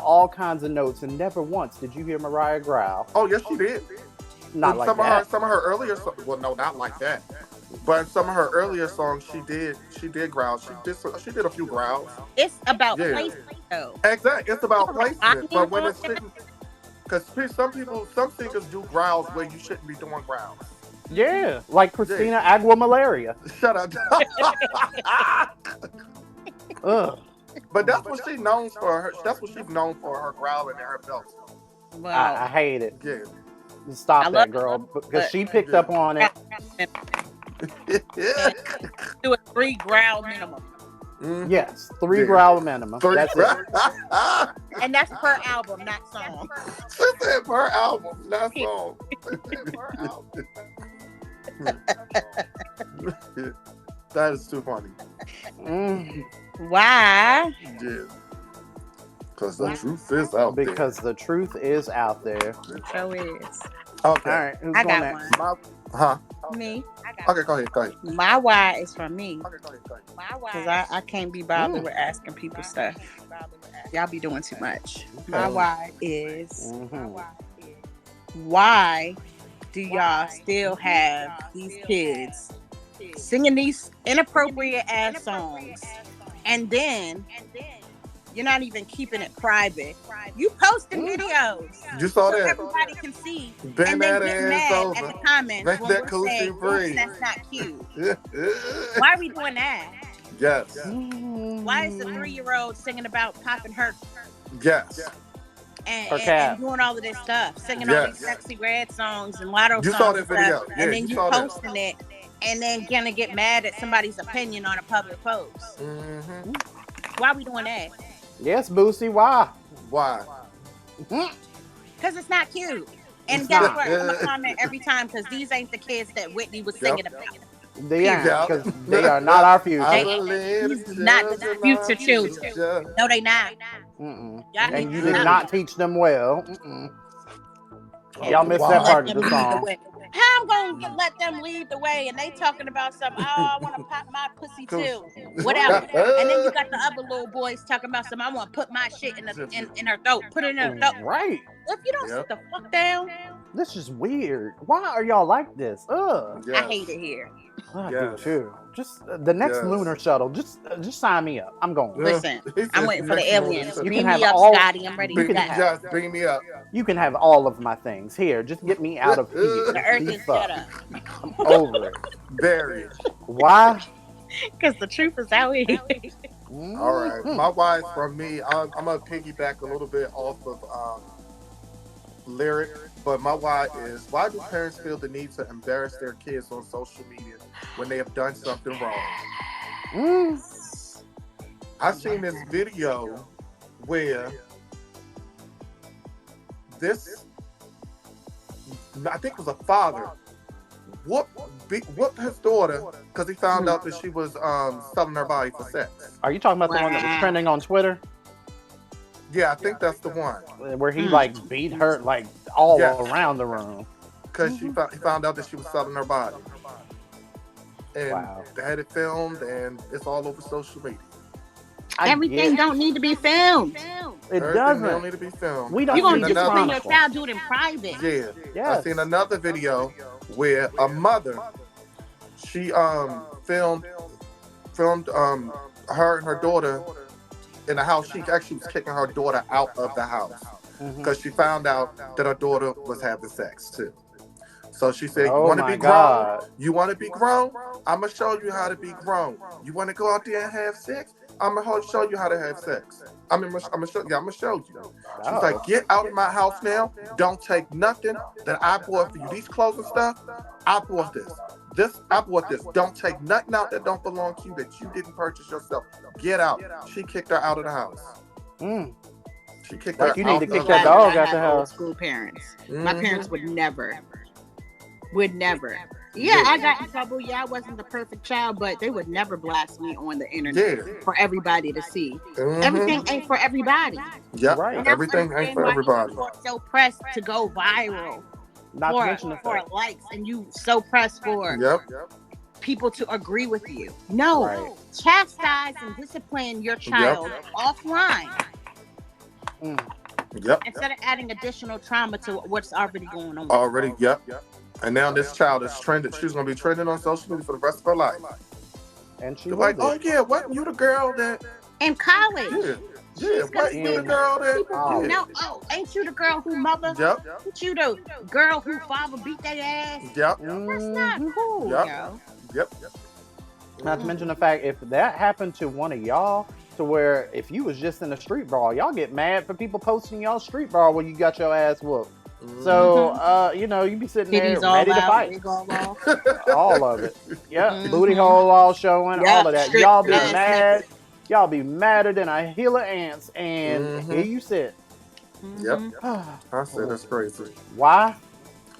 all kinds of notes, and never once did you hear Mariah growl. Oh yes, she did. Not like that. Some of her earlier songs. Well, no, not like that. But in some of her earlier songs, she did growl. She did a few growls. It's about placement, though. Exactly, it's about placement. But when it's because some singers do growls where you shouldn't be doing growls. Yeah, like Christina Aguilera. Shut up. Ugh. But that's what she's known for. That's what she's known for, her growling and her belts. Wow. I hate it. Yeah. Stop that, girl, because she picked up on it. Do a 3 growl minimum. Mm-hmm. Yes, 3 growl minimum. That's it. And that's per album, not song. That's per album, not song. That is too funny. Why? Yeah. Because the truth is out there. Because the truth is out there. It so is. Okay. All right. Who's I going got next? one. Me. Okay, go ahead. My why is from me. Okay, go ahead. Because I can't be bothered with asking people stuff. Y'all be doing too much. My why is why do y'all still have these kids singing these inappropriate ass songs, and then you're not even keeping it private. You posting videos You saw so that? everybody can see, Bend and then that get ass mad over. at the comments Make when that we're coochie saying, breathe. "Oops, that's not cute." Why are we doing that? Yes. Why is the 3-year-old singing about popping her Yes. and doing all of this stuff, singing all these sexy red songs and lotto You songs saw that and video. stuff, Yeah, and then you you saw that. posting it, and then gonna get mad at somebody's opinion on a public post? Mm-hmm. Why are we doing that? Yes, Boosie. Why? Why? Because it's not cute. And It's guess not. what? I'm gonna comment every time because these ain't the kids that Whitney was singing about. They aren't, because they are not our future. These are not the future children. No, they not. And you did not teach them well. Y'all missed that part of the song. How I'm gonna let them lead the way, and they talking about something? Oh, I want to pop my pussy too, whatever. And then you got the other little boys talking about something. I want to put my shit in her throat, put it in her throat. Right. If you don't sit the fuck down, this is weird. Why are y'all like this? Ugh. I hate it here. I do too. Just the next lunar shuttle. Just sign me up. I'm going. Listen, I'm waiting for the aliens. You Beam can have me up, all. Scotty. I'm ready to die. Just beam me up. You can have all of my things here. Just get me out of here. The earth is shut up. I'm over it. Very. Why? Because the truth is out here. All right. My wise from me, I'm going to piggyback a little bit off of lyric, but my why is, why do parents feel the need to embarrass their kids on social media when they have done something wrong? I've seen this video where this, I think it was a father, whooped his daughter because he found out that she was selling her body for sex. Are you talking about the one that was trending on Twitter? Yeah, I think that's the one. Where he like beat her like all around the room. Because he found out that she was selling her body. And they had it filmed and it's all over social media. Everything don't need to be filmed. It doesn't. Don't need to be filmed. We don't. You're gonna discipline your child, do it in private. Yeah. Yes. I've seen another video where a mother, she filmed her and her daughter in the house. She actually was kicking her daughter out of the house because she found out that her daughter was having sex too. So she said, "You want to be grown? You want to be grown? I'm gonna show you how to be grown. You want to go out there and have sex? I'm gonna show you how to have sex. I'm gonna show you." She's like, "Get out of my house now. Don't take nothing that I bought for you. These clothes and stuff, I bought this. I bought this. Don't take nothing out that don't belong to you that you didn't purchase yourself. Get out." She kicked her out of the house. She kicked her out. You need to kick that dog out the house. School parents. My parents would never. Yeah, I got in trouble. Yeah, I wasn't the perfect child, but they would never blast me on the internet for everybody to see. Everything ain't for everybody. Yeah, right. Everything ain't for everybody. So pressed to go viral. Not to mention the for likes, and you so pressed for people to agree with you. No, chastise and discipline your child offline. Instead of adding additional trauma to what's already going on. And now this child is trending. She's gonna be trending on social media for the rest of her life. And she's like, "Oh yeah, wasn't you the girl that in college?" Yeah, wasn't you the girl that? Ain't you the girl who mother? Ain't you the girl who father beat their ass? That's not cool, yo. Not to mention the fact, if that happened to one of y'all, to where if you was just in a street brawl, y'all get mad for people posting y'all street brawl when you got your ass whooped. So, you be sitting there ready to fight. All of it. Booty hole all showing, all of that. Y'all be mad. Y'all be madder than a hill of ants, and here you sit. I said that's crazy. Why?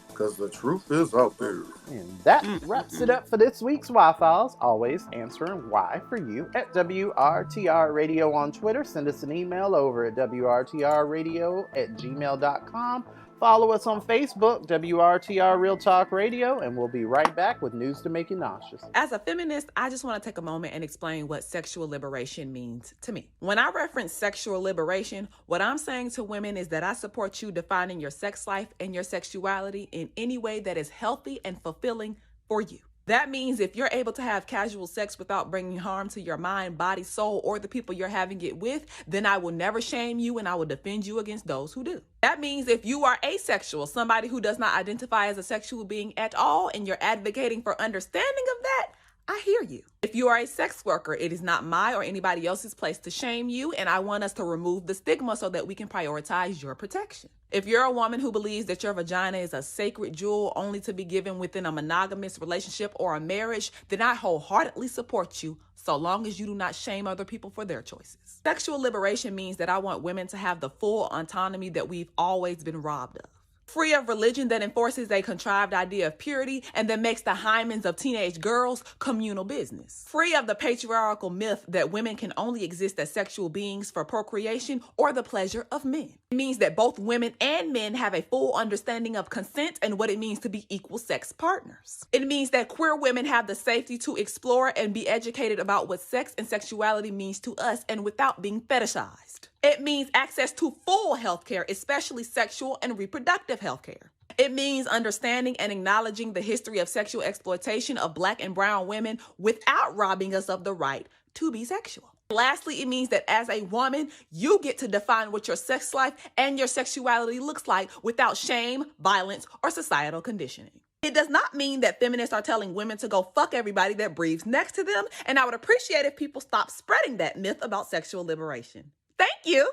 Because the truth is out there. And that wraps it up for this week's Why Files. Always answering why for you at WRTR Radio on Twitter. Send us an email over at WRTRradio@gmail.com. Follow us on Facebook, WRTR Real Talk Radio, and we'll be right back with news to make you nauseous. As a feminist, I just want to take a moment and explain what sexual liberation means to me. When I reference sexual liberation, what I'm saying to women is that I support you defining your sex life and your sexuality in any way that is healthy and fulfilling for you. That means if you're able to have casual sex without bringing harm to your mind, body, soul, or the people you're having it with, then I will never shame you and I will defend you against those who do. That means if you are asexual, somebody who does not identify as a sexual being at all, and you're advocating for understanding of that, I hear you. If you are a sex worker, it is not my or anybody else's place to shame you, and I want us to remove the stigma so that we can prioritize your protection. If you're a woman who believes that your vagina is a sacred jewel only to be given within a monogamous relationship or a marriage, then I wholeheartedly support you so long as you do not shame other people for their choices. Sexual liberation means that I want women to have the full autonomy that we've always been robbed of. Free of religion that enforces a contrived idea of purity and that makes the hymens of teenage girls communal business. Free of the patriarchal myth that women can only exist as sexual beings for procreation or the pleasure of men. It means that both women and men have a full understanding of consent and what it means to be equal sex partners. It means that queer women have the safety to explore and be educated about what sex and sexuality means to us and without being fetishized. It means access to full healthcare, especially sexual and reproductive healthcare. It means understanding and acknowledging the history of sexual exploitation of Black and brown women without robbing us of the right to be sexual. Lastly, it means that as a woman, you get to define what your sex life and your sexuality looks like without shame, violence, or societal conditioning. It does not mean that feminists are telling women to go fuck everybody that breathes next to them, and I would appreciate if people stop spreading that myth about sexual liberation. Thank you.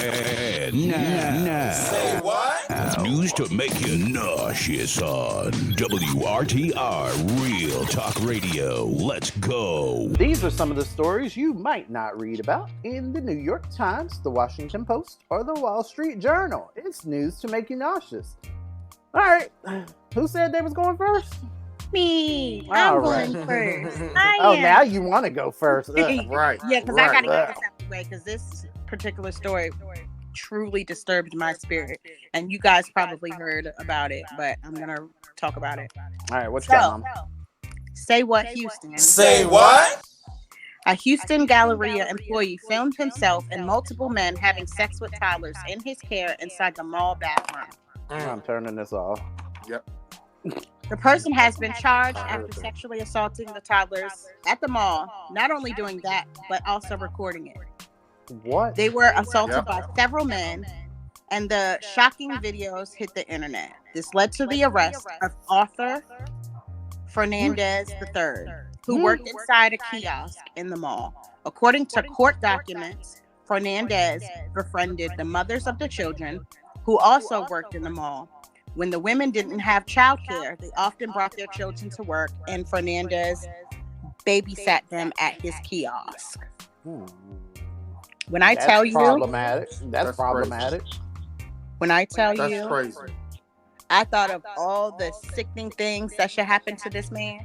And now, say what? News to make you nauseous on WRTR Real Talk Radio. Let's go. These are some of the stories you might not read about in the New York Times, the Washington Post, or the Wall Street Journal. It's news to make you nauseous. All right, who said they was going first? Me. All I'm right. going first. Now you want to go first. Right. Yeah, because right. I got to get this out of the way because this particular story truly disturbed my spirit. And you guys probably heard about it, but I'm going to talk about it. All right, what you got, Mom? Say what, Houston? Say what? A Houston Galleria employee filmed himself and multiple men having sex with toddlers in his care inside the mall bathroom. I'm turning this off. Yep. The person has been charged after sexually assaulting the toddlers at the mall, not only doing that, but also recording it. What? They were assaulted by several men, and the shocking videos hit the internet. This led to the arrest of Arthur Fernandez III, who worked inside a kiosk in the mall. According to court documents, Fernandez befriended the mothers of the children, who also worked in the mall. When the women didn't have childcare, they often brought their children to work, and Fernandez babysat them at his kiosk. When I tell you, problematic. That's problematic. When I tell That's you, crazy. I thought of all the sickening things that should happen to this man.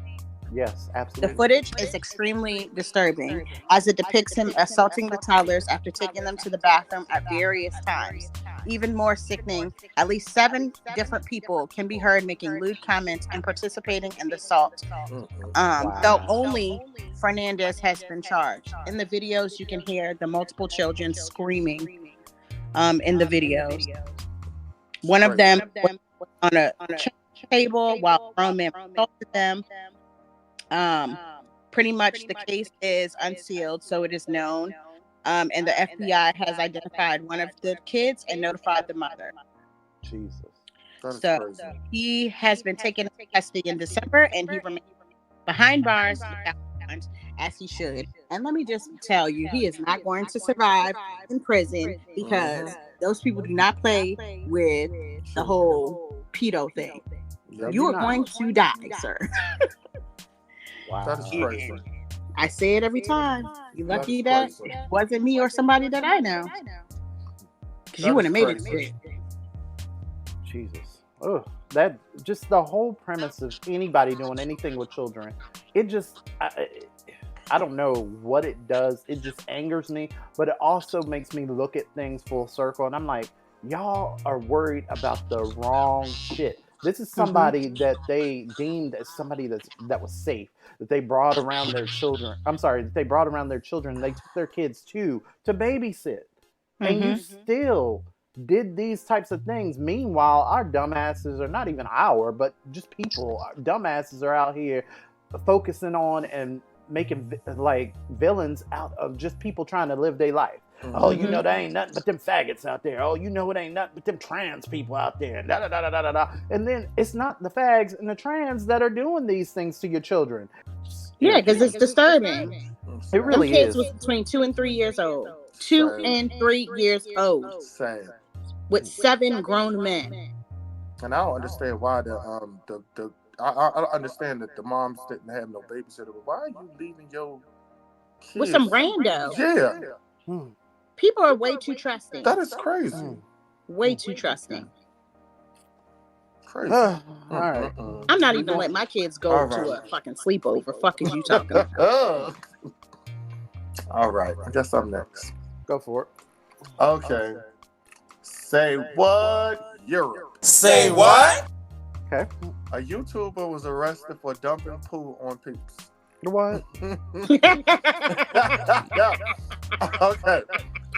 Yes, absolutely. The footage is extremely disturbing as it depicts him assaulting the toddlers after taking them to the bathroom at various times. Even more sickening, at least 7 different people can be heard making lewd comments and participating in the assault. Though only Fernandez has been charged. In the videos, you can hear the multiple children screaming in the videos. One of them was on a table while grown men assaulted them. Pretty much the case is unsealed, so it is known. And the FBI has identified one of the kids and notified the mother. Jesus. So he has been taken into custody in December, and he remains behind bars as he should. And let me just tell you, he is not going to survive in prison because those people do not play with the whole pedo thing. You are going to die, sir. Wow. That is crazy. I say it every time. You lucky that it wasn't me or somebody that I know. Because you wouldn't have made it. Jesus. Ugh. That just the whole premise of anybody doing anything with children. It just, I don't know what it does. It just angers me, but it also makes me look at things full circle. And I'm like, y'all are worried about the wrong shit. This is somebody that they deemed as somebody that was safe, that they brought around their children. I'm sorry, that they brought around their children. They took their kids to babysit. And you still did these types of things. Meanwhile, our dumbasses are not even but just people, dumbasses are out here focusing on and making like villains out of just people trying to live their life. Oh, you know, there ain't nothing but them faggots out there. Oh, you know, it ain't nothing but them trans people out there. Da, da, da, da, da, da, da. And then it's not the fags and the trans that are doing these things to your children. Yeah, because it's disturbing. It really them kids is. was between 2 and 3 years old. 2 and 3 years old. Same. With 7 grown men. And I don't understand why I understand that the moms didn't have no babysitter, but why are you leaving your kids with some rando? Yeah. People are way too trusting. That is crazy. Way too trusting. Crazy. All right. I'm not even letting my kids go to a fucking sleepover. Fuck is you talking about? All right. I guess I'm next. Go for it. Okay. Say what? Europe. Say what? Okay. A YouTuber was arrested for dumping poo on peeps. What? Okay.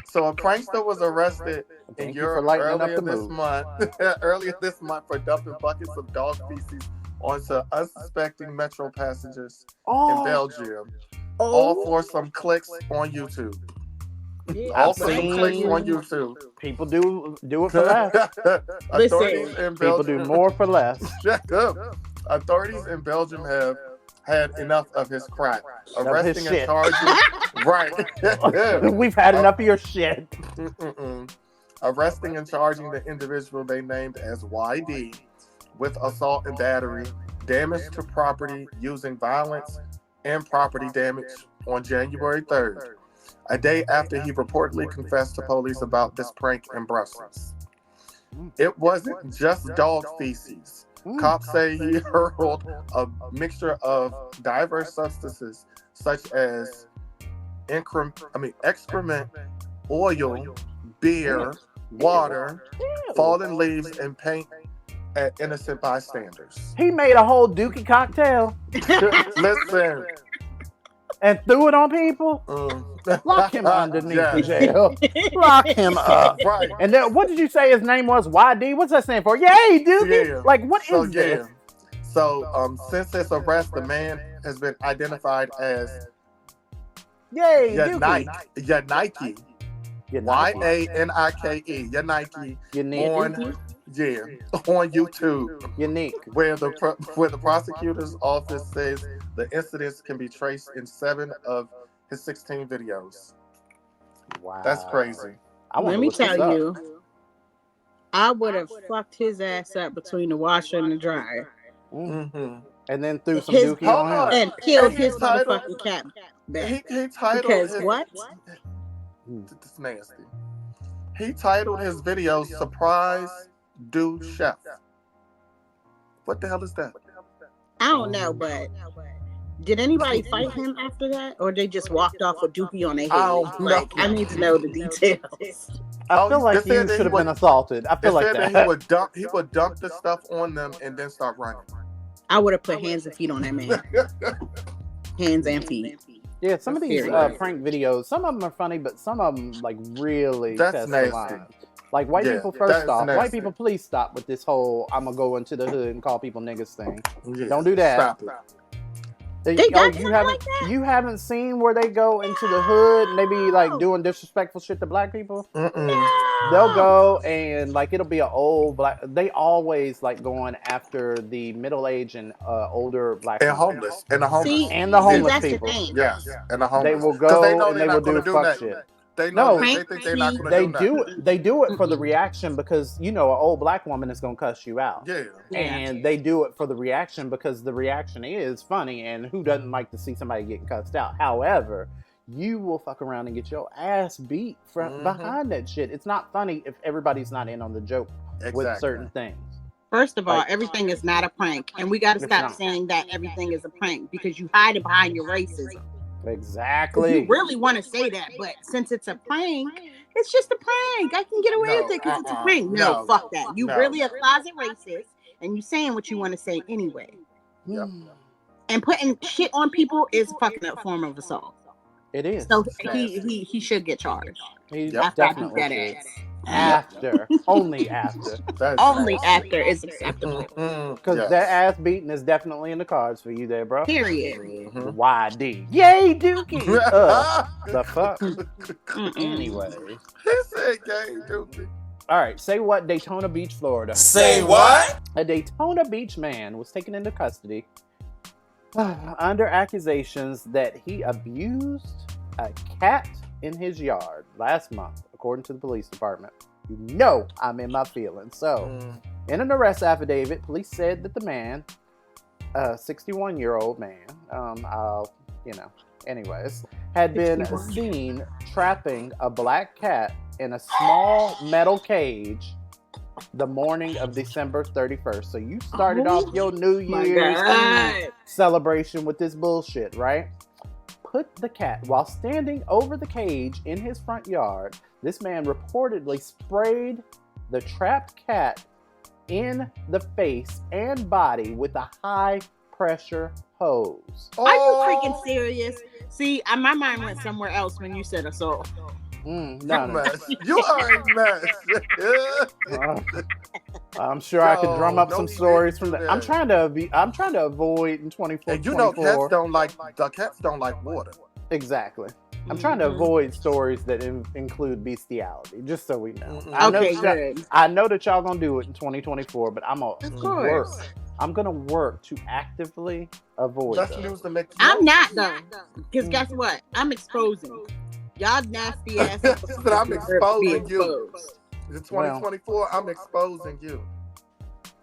So a prankster was arrested in Europe earlier this month for dumping buckets of dog feces onto unsuspecting metro passengers in Belgium. All for some clicks on YouTube. I've seen clicks on YouTube. People do it for less. People do more for less. Authorities in Belgium have had enough of his crap. Arresting and shit. charging. Right. We've had enough of your shit. Arresting and charging the individual they named as YD with assault and battery, damage to property using violence, and property damage on January 3rd, a day after he reportedly confessed to police about this prank in Brussels. It wasn't just dog feces. Cops say he hurled a mixture of diverse substances such as excrement, oil, beer, water, fallen leaves, and paint at innocent bystanders. He made a whole dookie cocktail. Listen. And threw it on people? Lock him underneath the jail. Lock him up. Right. And then, what did you say his name was? YD? What's that stand for? Yay, dookie! Yeah. Like, what is this? So, since this arrest, the man has been identified as Yay, Yanike. Yanike. Y-A-N-I-K-E. Yanike. On YouTube. Unique. Where the prosecutor's office says the incidents can be traced in 7 of his 16 videos. Wow. That's crazy. Let me tell you, I would have fucked his ass up between the washer and the dryer. Mm-hmm. And then threw some dookie on him. And peeled his motherfucking cap back. He titled because his, what? This is nasty. He titled his video "Surprise Do Chef." What the hell is that? I don't know, but did anybody fight him after that, or they just walked off with dookie on their head? I need to know the details. I feel like you should have been assaulted. I feel like that. He would dump the stuff on them and then start running. I would have put hands and feet on that man. Hands and feet. Yeah, some of these prank videos, some of them are funny, but some of them like really test the line. Like white people, first off, white people, please stop with this whole "I'm gonna go into the hood and call people niggas" thing. Yeah. Don't do that. Stop it. You haven't seen where they go into the hood and they be like doing disrespectful shit to black people? They'll go and like it'll be an old black. They always like going after the middle-aged and older black and people. homeless and the homeless. See, and the homeless people. Yes, and the homeless. They will go and they will do fuck shit. They know they think they're not going to do it. They do it for the reaction because you know an old black woman is going to cuss you out. Yeah. And they do it for the reaction because the reaction is funny, and who doesn't like to see somebody getting cussed out? However, you will fuck around and get your ass beat from behind that shit. It's not funny if everybody's not in on the joke with certain things. First of all, everything is not a prank, and we got to stop saying that everything is a prank because you hide it behind your racism. Exactly. You really want to say that, but since it's a prank, it's just a prank. I can get away with it because it's a prank. No, fuck that. You really a closet racist, and you saying what you want to say anyway. Yep. And putting shit on people is fucking a form of assault. It is. So he should get charged. He definitely should. after. Only after. Only after is acceptable. Because that ass beating is definitely in the cards for you there, bro. Period. YD. Yay, Dookie. The fuck? Anyway. He said gay Dookie. All right, say what? Daytona Beach, Florida. Say what? A Daytona Beach man was taken into custody under accusations that he abused a cat in his yard last month, according to the police department. You know I'm in my feelings. So, in an arrest affidavit, police said that the man, a 61-year-old man, had been seen trapping a black cat in a small metal cage the morning of December 31st. So you started off your New Year's Eve celebration with this bullshit, right? Put the cat, while standing over the cage in his front yard, this man reportedly sprayed the trapped cat in the face and body with a high-pressure hose. Are you freaking serious? See, my mind went somewhere else when you said assault. No. You are a mess. I'm sure I could drum up some stories from that. I'm trying to avoid in 2024. And you know, cats don't like water. Exactly. I'm trying to avoid stories that include bestiality, just so we know. Good. I know that y'all gonna do it in 2024, but I'm gonna work to actively avoid those. I'm not though, because guess what? I'm exposing y'all nasty ass. But I'm exposing you. In 2024, I'm exposing you.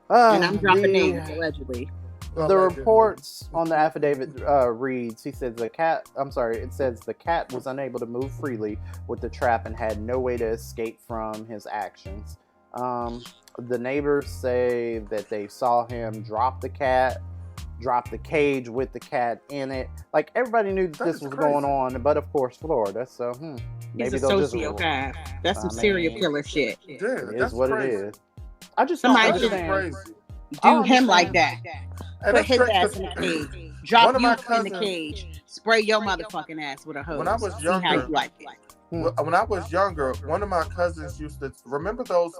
And I'm dropping names allegedly. The reports on the affidavit reads, it says the cat was unable to move freely with the trap and had no way to escape from his actions. The neighbors say that they saw him drop the cage with the cat in it. Like, everybody knew that this was going on, but of course, Florida. So, maybe he's a sociopath. That's some serial killer shit. Yeah, it is what it is. I just somebody don't understand. Do him like that. Put his ass in the cage. Drop you in the cage. Spray your motherfucking ass with a hose. When I was younger, see how you like it. When I was younger, one of my cousins used to remember those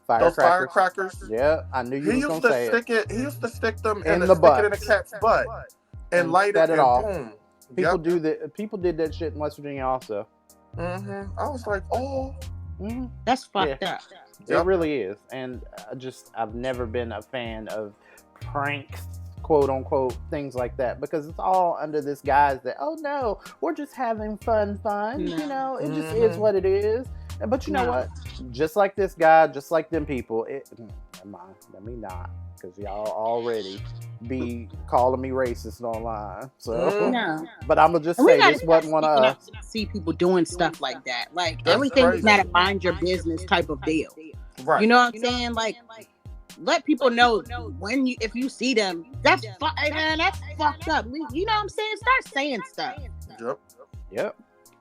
firecrackers. Yeah, I knew you were gonna say it. He used to stick them in the butt. stick it in a cat's butt and light it and boom. People do that. People did that shit in West Virginia also. I was like, that's fucked up. It really is, and I've never been a fan of pranks, quote unquote, things like that, because it's all under this guise that, oh no, we're just having fun. You know, it just is what it is. But you know what? Just like this guy, just like them people, let me not, because y'all already be calling me racist online. So, but I'm gonna just say this wasn't one of us. See people doing stuff like that, like everything is not a mind your business type of deal. Right. You know what I'm saying? Like, let people know if you see them, that's fucked up. You know what I'm saying? Start saying stuff. Yep.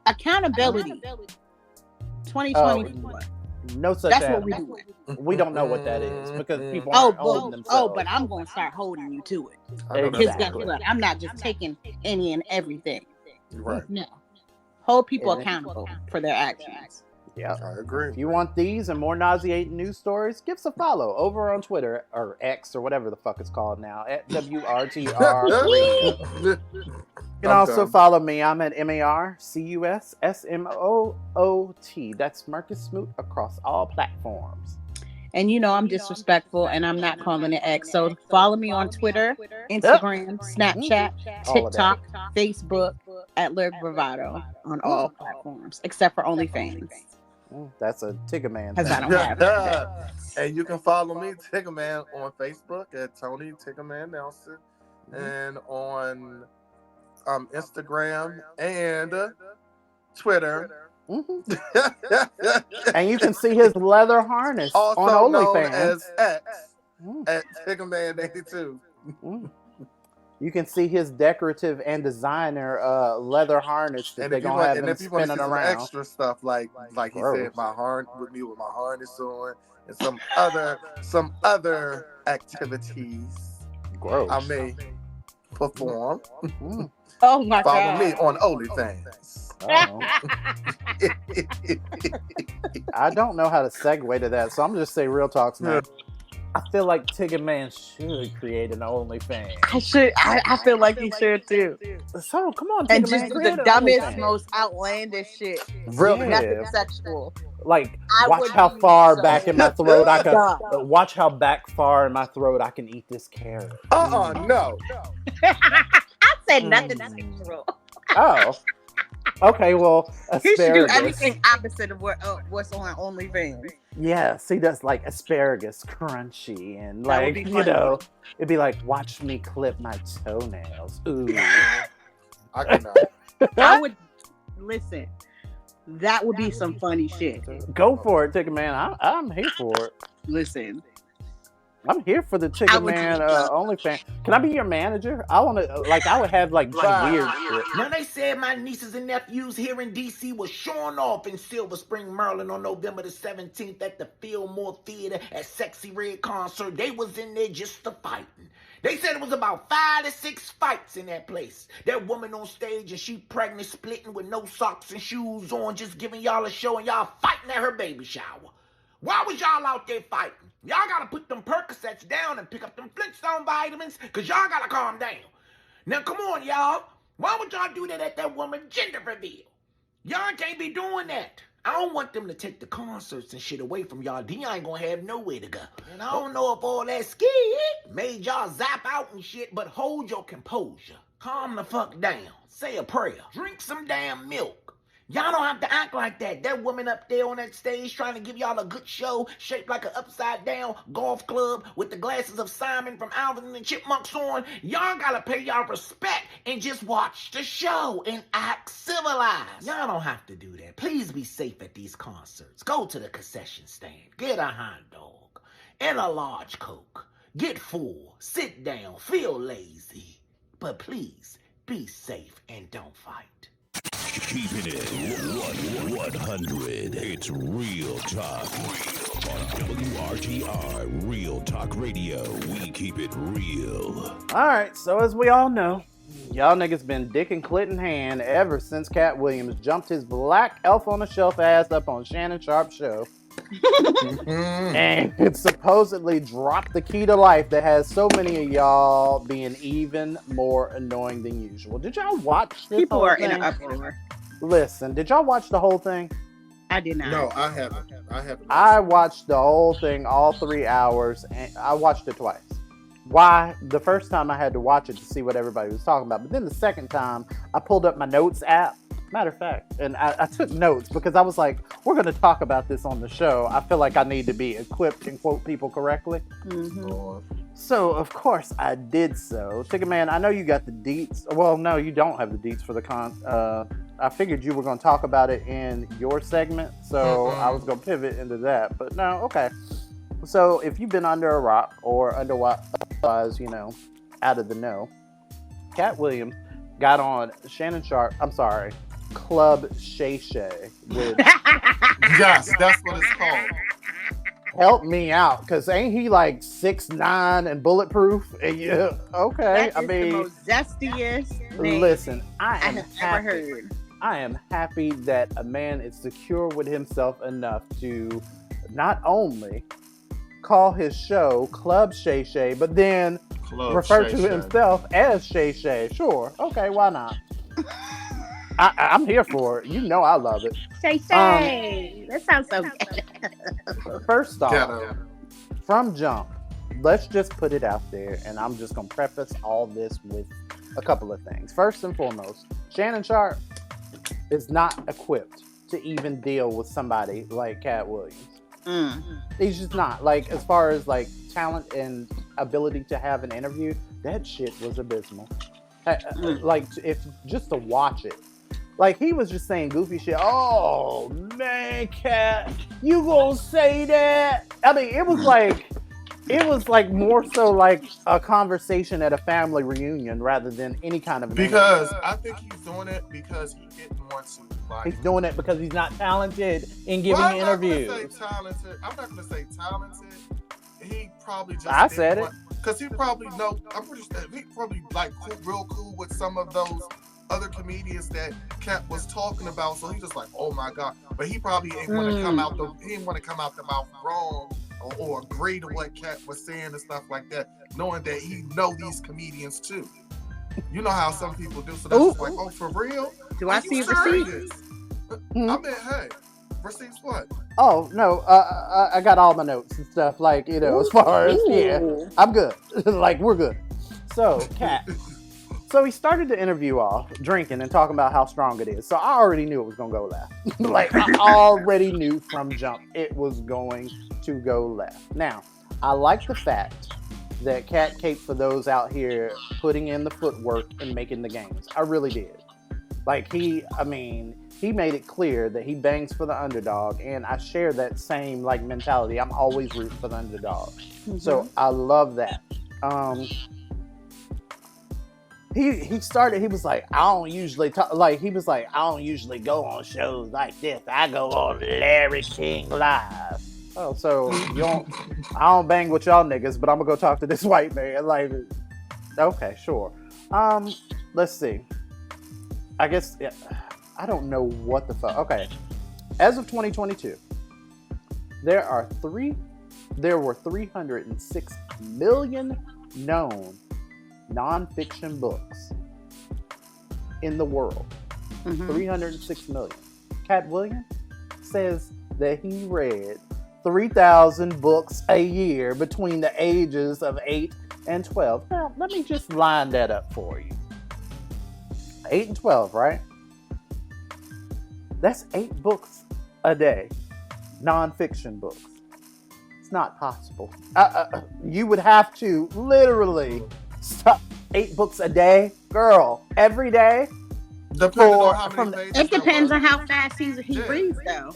Accountability. 2024. No such. That's what we do. We don't know what that is because people aren't holding themselves. But I'm gonna start holding you to it. Exactly. I'm not just taking any and everything. Right. No. Hold people accountable for their actions. Yeah, I agree. If you want these and more nauseating news stories, give us a follow over on Twitter or X or whatever the fuck it's called now at WRTR. You can also follow me. I'm at MarcusSmoot. That's Marcus Smoot across all platforms. And you know I'm disrespectful and I'm not calling it X. So follow me on Twitter, Instagram, Snapchat, TikTok, Facebook at Lyric Bravado on all platforms except for OnlyFans. That's a Tigger Man. Because I don't have it. And you can follow me, Tigger Man, on Facebook at Tony Tigger Man Nelson, and on Instagram and Twitter. And you can see his leather harness also on known OnlyFans as X at Tigger Man 82. You can see his decorative and designer leather harness that they're gonna have him spinning around. Extra stuff like he said, my harness on, and some other activities. Gross. I may perform. Oh my God! Follow me on OnlyFans. Oh. I don't know how to segue to that, so I'm just say real talks, man. I feel like Tigger Man should create an OnlyFans. I feel like he should too. So come on, And Tigger just Man, do create the an dumbest, OnlyFans. most outlandish shit. Really? Nothing sexual. Like, I watch would how be far so back in my throat I can. dumb. Watch how back far in my throat I can eat this carrot. No. I said nothing sexual. Oh. Okay, well, He should do asparagus. everything opposite of what's on OnlyFans. Yes, he does like asparagus crunchy and That would like, be you funny. know, it'd be like, watch me clip my toenails. Ooh. I cannot. I would listen. That would be some funny shit. Go for it, Tigger Man. I'm here for it. Listen. I'm here for the Tigger Man OnlyFans. Can I be your manager? I want to, I would have like some weird shit. Now they said my nieces and nephews here in D.C. was showing off in Silver Spring, Maryland on November the 17th at the Fillmore Theater at Sexy Red concert. They was in there just for fighting. They said it was about 5 to 6 fights in that place. That woman on stage and she pregnant, splitting with no socks and shoes on, just giving y'all a show and y'all fighting at her baby shower. Why was y'all out there fighting? Y'all gotta put them Percocets down and pick up them Flintstone vitamins, cause y'all gotta calm down. Now come on, y'all. Why would y'all do that at that woman's gender reveal? Y'all can't be doing that. I don't want them to take the concerts and shit away from y'all. Then y'all ain't gonna have nowhere to go. And I don't know if all that scared made y'all zap out and shit, but hold your composure. Calm the fuck down. Say a prayer. Drink some damn milk. Y'all don't have to act like that. That woman up there on that stage trying to give y'all a good show, shaped like an upside-down golf club with the glasses of Simon from Alvin and the Chipmunks on. Y'all gotta pay y'all respect and just watch the show and act civilized. Y'all don't have to do that. Please be safe at these concerts. Go to the concession stand. Get a hot dog and a large Coke. Get full. Sit down. Feel lazy. But please, be safe and don't fight. Keeping it 100. It's Real Talk. On WRTR, Real Talk Radio. We keep it real. Alright, so as we all know, y'all niggas been dick and clit in hand ever since Cat Williams jumped his black elf on the shelf ass up on Shannon Sharp's show. And it supposedly dropped the key to life that has so many of y'all being even more annoying than usual. Did y'all watch this? People whole are thing? in an uproar. Listen, did y'all watch the whole thing? I did not. No, I haven't. I watched the whole thing, all 3 hours, and I watched it twice. Why? The first time I had to watch it to see what everybody was talking about, but then the second time I pulled up my notes app. Matter of fact, and I took notes because I was like, we're going to talk about this on the show. I feel like I need to be equipped and quote people correctly. Mm-hmm. So, of course, I did so. Tigger Man, I know you got the deets. Well, no, you don't have the deets for the I figured you were going to talk about it in your segment, so I was going to pivot into that. But no, okay. So, if you've been under a rock or otherwise, you know, out of the know, Cat Williams got on Shannon Sharp, Club Shay Shay with Yes, that's what it's called. Help me out, because ain't he like 6'9" and bulletproof? And yeah, okay. That is the most zestiest name Listen, I have ever heard. I am happy that a man is secure with himself enough to not only call his show Club Shay Shay, but then refer to himself as Shay Shay. Sure. Okay, why not? I'm here for it. You know I love it. Shay Shay. That sounds so good. First off, from jump, let's just put it out there, and I'm just going to preface all this with a couple of things. First and foremost, Shannon Sharp is not equipped to even deal with somebody like Cat Williams. He's just not. Like, as far as like talent and ability to have an interview, that shit was abysmal. Like, if just to watch it. Like, he was just saying goofy shit. Oh, man, Cat, you gonna say that? I mean, it was like more so like a conversation at a family reunion rather than any kind of because I think he's doing it because he didn't want to. Like, he's doing it because he's not talented in giving interviews. I'm not gonna say talented. He probably just. I said it because he probably know. I'm pretty sure he probably like real cool with some of those other comedians that Cat was talking about. So he's just like, oh my God. But he probably ain't want to come out he didn't want to come out the mouth wrong or agree to what Cat was saying and stuff like that, knowing that he know these comedians too. You know how some people do. So that's just like, oh, for real? Do I see receipts? I mean, hey, receipts what? Oh no, I got all my notes and stuff. Like, you know, as far as I'm good. Like, we're good. So, Cat. So he started the interview off drinking and talking about how strong it is. So I already knew it was gonna go left. Like, I already knew from jump it was going to go left. Now, I like the fact that Cat caped for those out here putting in the footwork and making the games. I really did. Like, he made it clear that he bangs for the underdog, and I share that same like mentality. I'm always rooting for the underdog. So I love that. He started, he was like, I don't usually talk, like, he was like, I don't usually go on shows like this. I go on Larry King Live. Oh, so I don't bang with y'all niggas, but I'm gonna go talk to this white man. Like, okay, sure. Let's see. I guess, I don't know what the fuck. Okay. As of 2022, there were 306 million known nonfiction books in the world. 306 million. Cat Williams says that he read 3,000 books a year between the ages of 8 and 12. Now, let me just line that up for you. 8 and 12, right? That's 8 books a day. Nonfiction books. It's not possible. You would have to literally stop 8 books a day, girl, every day. It depends on how fast he reads, though.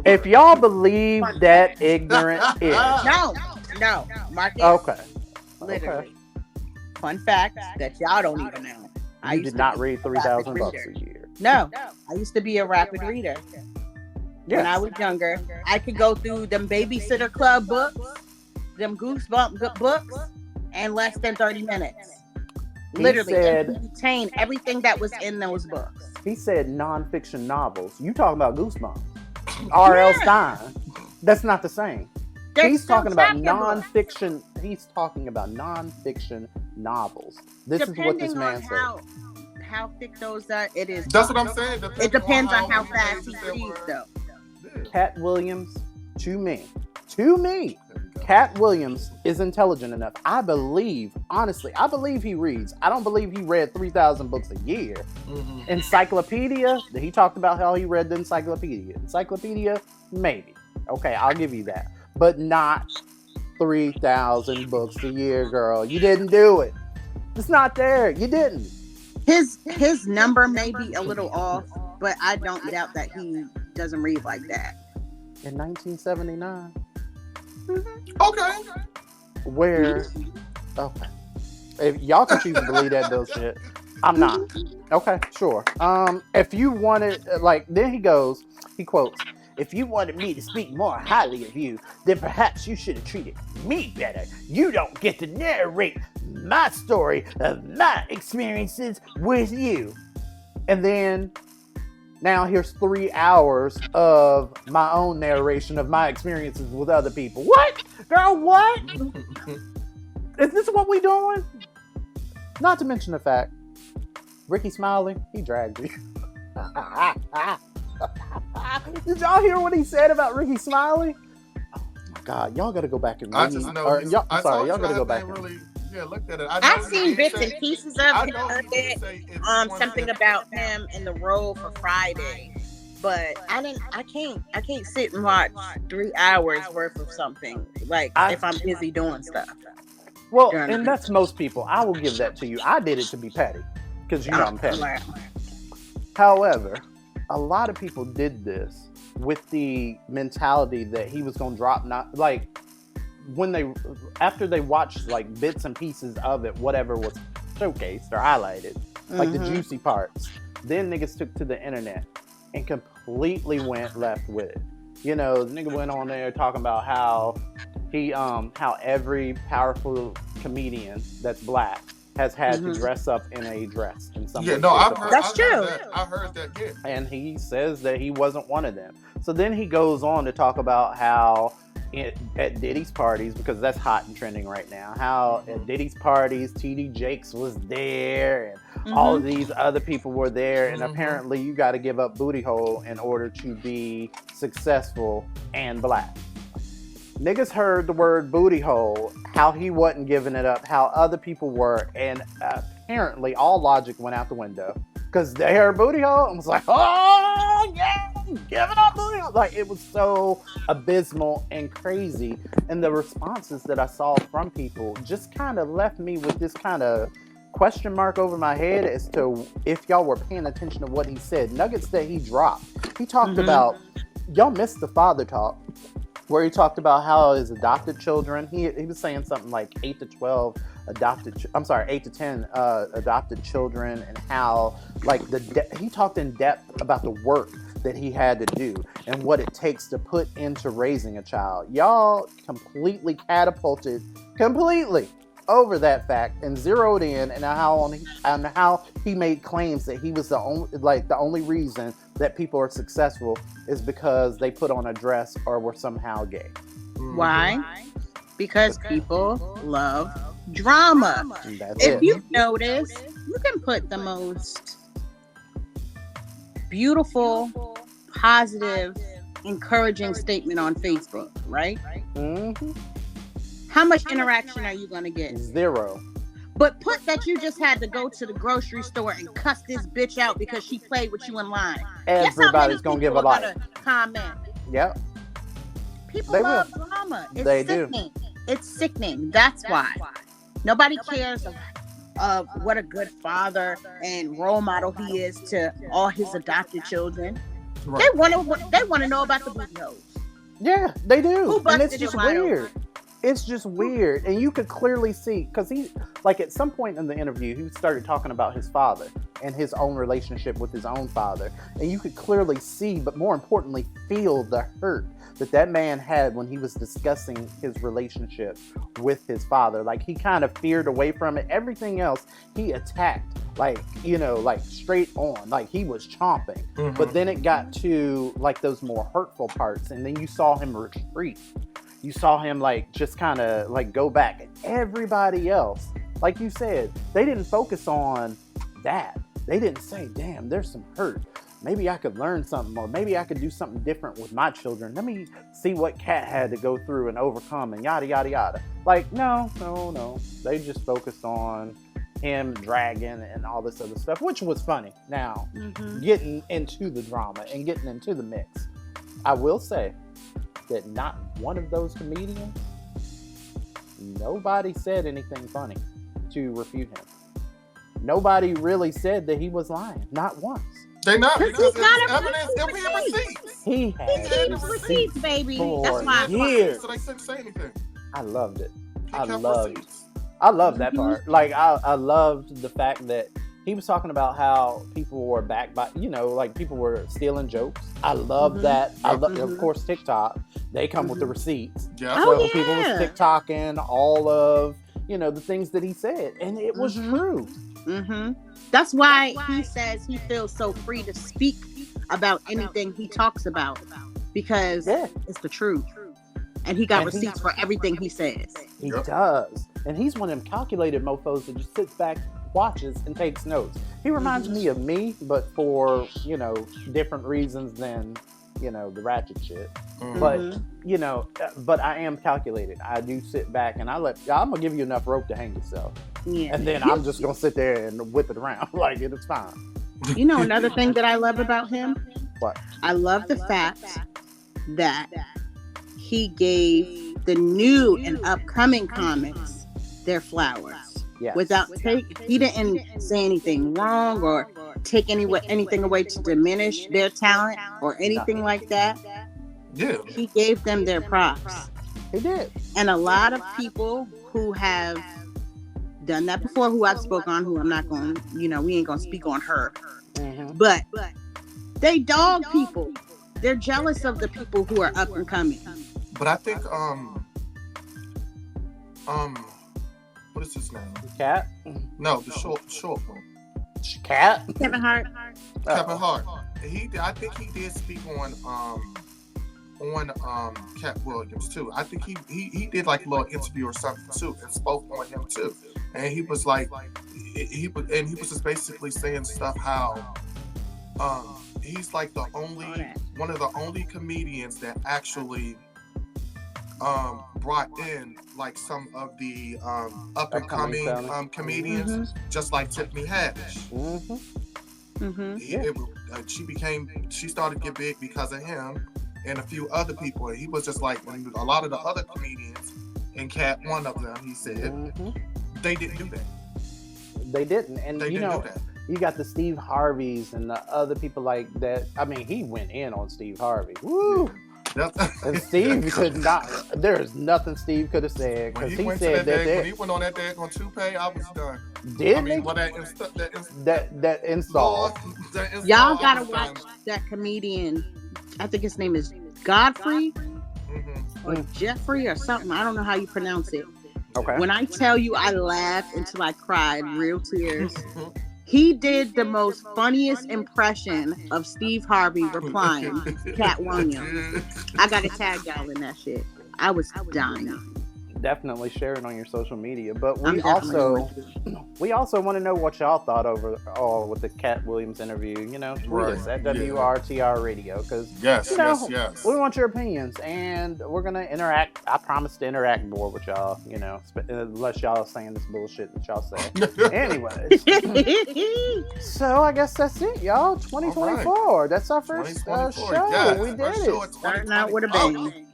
If y'all believe that ignorant is. No, Marcus. Okay. Literally. Okay. Fun fact that y'all don't even know. I did not read 3,000 books a year. No, I used to be a rapid reader. Yes. When I was younger, I could go through them Babysitter Club books, them Goosebump books, in less than 30 minutes. Literally, contain everything that was in those books. He said nonfiction novels. You talking about Goosebumps? R.L. Stein. That's not the same. He's talking about nonfiction. He's talking about nonfiction novels. This is what this man said. How thick those are, it is. That's what I'm saying. It depends on how fast he reads, though. Cat Williams, to me, Cat Williams is intelligent enough. I believe, honestly, he reads. I don't believe he read 3,000 books a year. Encyclopedia, he talked about how he read the encyclopedia, maybe. Okay, I'll give you that. But not 3,000 books a year, girl. You didn't do it. It's not there. You didn't. His number may be a little off, but I don't doubt that he doesn't read like that. In 1979. Okay. Where? Okay. If y'all can choose to believe that bullshit, I'm not. Okay, sure. If you wanted, then he quotes, "If you wanted me to speak more highly of you, then perhaps you should have treated me better. You don't get to narrate my story of my experiences with you." And then, now here's 3 hours of my own narration of my experiences with other people. What? Girl, what? Is this what we doing? Not to mention the fact, Ricky Smiley, he dragged you. Did y'all hear what he said about Ricky Smiley? Oh my God, y'all gotta go back and read. I just know. Y'all gotta go back. Looked at it. I've seen bits and pieces of it. Something about him in the role for Friday, but I can't sit and watch 3 hours worth of something if I'm busy doing stuff. Well, and that's most people. I will give that to you. I did it to be petty because I'm petty. However, a lot of people did this with the mentality that he was gonna drop after they watched bits and pieces of it, whatever was showcased or highlighted, the juicy parts, then niggas took to the internet and completely went left with it. You know, the nigga went on there talking about how he how every powerful comedian that's black has had to dress up in a dress in some way. That's true. I heard that. Yeah. And he says that he wasn't one of them. So then he goes on to talk about how at Diddy's parties, because that's hot and trending right now, how at Diddy's parties, TD Jakes was there and all of these other people were there, and apparently you got to give up booty hole in order to be successful and black. Niggas heard the word booty hole, how he wasn't giving it up, how other people were, and apparently all logic went out the window. Because they heard booty hole and was like, oh, yeah, give it up, booty hole. Like, it was so abysmal and crazy. And the responses that I saw from people just kind of left me with this kind of question mark over my head as to if y'all were paying attention to what he said. Nuggets that he dropped. He talked about, y'all missed the father talk, where he talked about how his adopted children, he was saying something like 8 to 10 adopted children, and how like he talked in depth about the work that he had to do and what it takes to put into raising a child. Y'all completely catapulted over that fact and zeroed in and how he made claims that he was the only reason that people are successful is because they put on a dress or were somehow gay. Why? Because people love drama. If you notice, you can put the most beautiful, positive, encouraging statement on Facebook, right? How much interaction are you going to get? Zero. But put that you just had to go to the grocery store and cuss this bitch out because she played with you in line. Everybody's going to give a like. Comment. Yep. People love drama. It's sickening. It's sickening. That's why. Nobody cares of what a good father and role model he is to all his adopted children. Right. They want to know about the booty holes. Yeah, they do. And it's just weird. It's just weird. And you could clearly see, because he, like at some point in the interview, he started talking about his father and his own relationship with his own father. And you could clearly see, but more importantly, feel the hurt that man had when he was discussing his relationship with his father. Like, he kind of veered away from it. Everything else, he attacked, like straight on. Like, he was chomping. But then it got to, like, those more hurtful parts. And then you saw him retreat. You saw him just kind of go back. And everybody else, like you said, they didn't focus on that. They didn't say, damn, there's some hurt. Maybe I could learn something, or maybe I could do something different with my children. Let me see what Kat had to go through and overcome and yada, yada, yada. Like, no. They just focused on him dragging and all this other stuff, which was funny. Now, getting into the drama and getting into the mix, I will say that not one of those comedians, nobody said anything funny to refute him. Nobody really said that he was lying. Not once. They not, because it's evidence. It'll be in receipts. He had receipts, baby. For That's why. years. So they couldn't say anything. I loved it. I loved that part. Like, I loved the fact that he was talking about how people were backed by, people were stealing jokes. I love that. I love, of course, TikTok. They come with the receipts. Yeah. So people was TikToking all of, the things that he said. And it was true. That's why he says he feels so free to speak about anything he talks about, because it's the truth. And he got receipts for everything he says. He does. And he's one of them calculated mofos that just sits back, watches, and takes notes. He reminds me of me, but for, different reasons than, the ratchet shit. But, but I am calculated. I do sit back and I'm going to give you enough rope to hang yourself. Yeah. And then I'm just going to sit there and whip it around. Like, it's fine. Another thing that I love about him? What? I love the fact that he gave the new and upcoming comics their flowers. Yes. He didn't say anything wrong or take anything away to diminish their talent or anything like that. Yeah. He gave them their props. He did. And a lot of people who have done that before, who I've spoken on, who I'm not going, we ain't going to speak on her. But they dog people. They're jealous of the people who are up and coming. But I think What is his name? Cat? No, the short one. Cat? Kevin Hart. Kevin Hart. I think he did speak on Cat Williams too. I think he did like a little interview or something too, and spoke on him too. And he was like, he was just basically saying stuff how he's like one of the only comedians that actually brought in like some of the up and coming comedians, just like Tiffany Haddish. She started to get big because of him and a few other people. And he was just like, when a lot of the other comedians, and Cat, one of them, he said, they didn't do that. They didn't. And you know, you got the Steve Harveys and the other people like that. I mean, he went in on Steve Harvey. Woo! And Steve could not. There's nothing Steve could have said, because he said that when he went on that day on Toupee, I was done. Didn't he? Well, that install. Y'all gotta watch that comedian. I think his name is Godfrey or Jeffrey or something. I don't know how you pronounce it. Okay. When I tell you, I laughed until I cried, real tears. He did the most funniest impression of Steve Harvey replying, Cat Williams. I gotta tag y'all in that shit. I was dying. Definitely share it on your social media. But we also want to know what y'all thought overall with the Cat Williams interview. You know, tweet us at WRTR Radio, because yes, we want your opinions, and we're gonna interact. I promise to interact more with y'all. You know, unless y'all are saying this bullshit that y'all say. Anyways, so I guess that's it, y'all. 2024. Right. That's our first show. Yes, we did it. Starting out with a bang.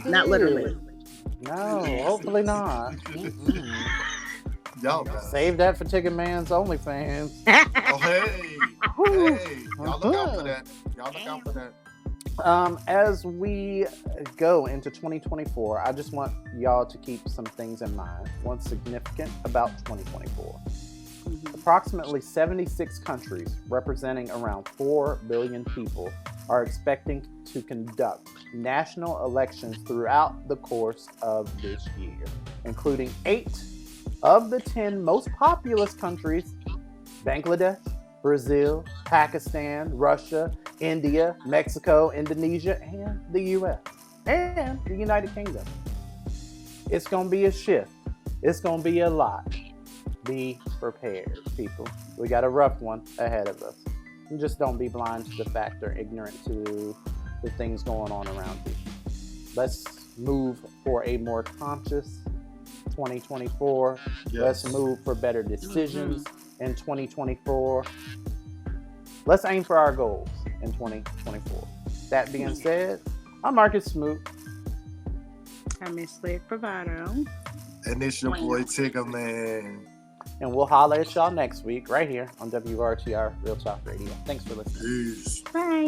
Not literally. No, hopefully not. Y'all save that for Ticketman's OnlyFans. Hey, y'all look out for that. As we go into 2024, I just want y'all to keep some things in mind. What's significant about 2024? Approximately 76 countries, representing around 4 billion people, are expecting to conduct national elections throughout the course of this year, including 8 of the 10 most populous countries: Bangladesh, Brazil, Pakistan, Russia, India, Mexico, Indonesia, and the US, and the United Kingdom. It's going to be a shift. It's going to be a lot. Be prepared, people. We got a rough one ahead of us. And just don't be blind to the fact or ignorant to the things going on around you. Let's move for a more conscious 2024. Yes. Let's move for better decisions in 2024. Let's aim for our goals in 2024. That being said, I'm Marcus Smoot. I'm Miss Liv Bravado. And it's your boy Tigger, man. And we'll holler at y'all next week right here on WRTR Real Talk Radio. Thanks for listening. Peace. Bye.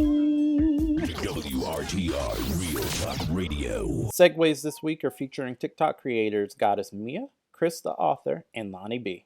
WRTR Real Talk Radio. Segues this week are featuring TikTok creators Goddess Mia, Chris the Author, and Lonnie B.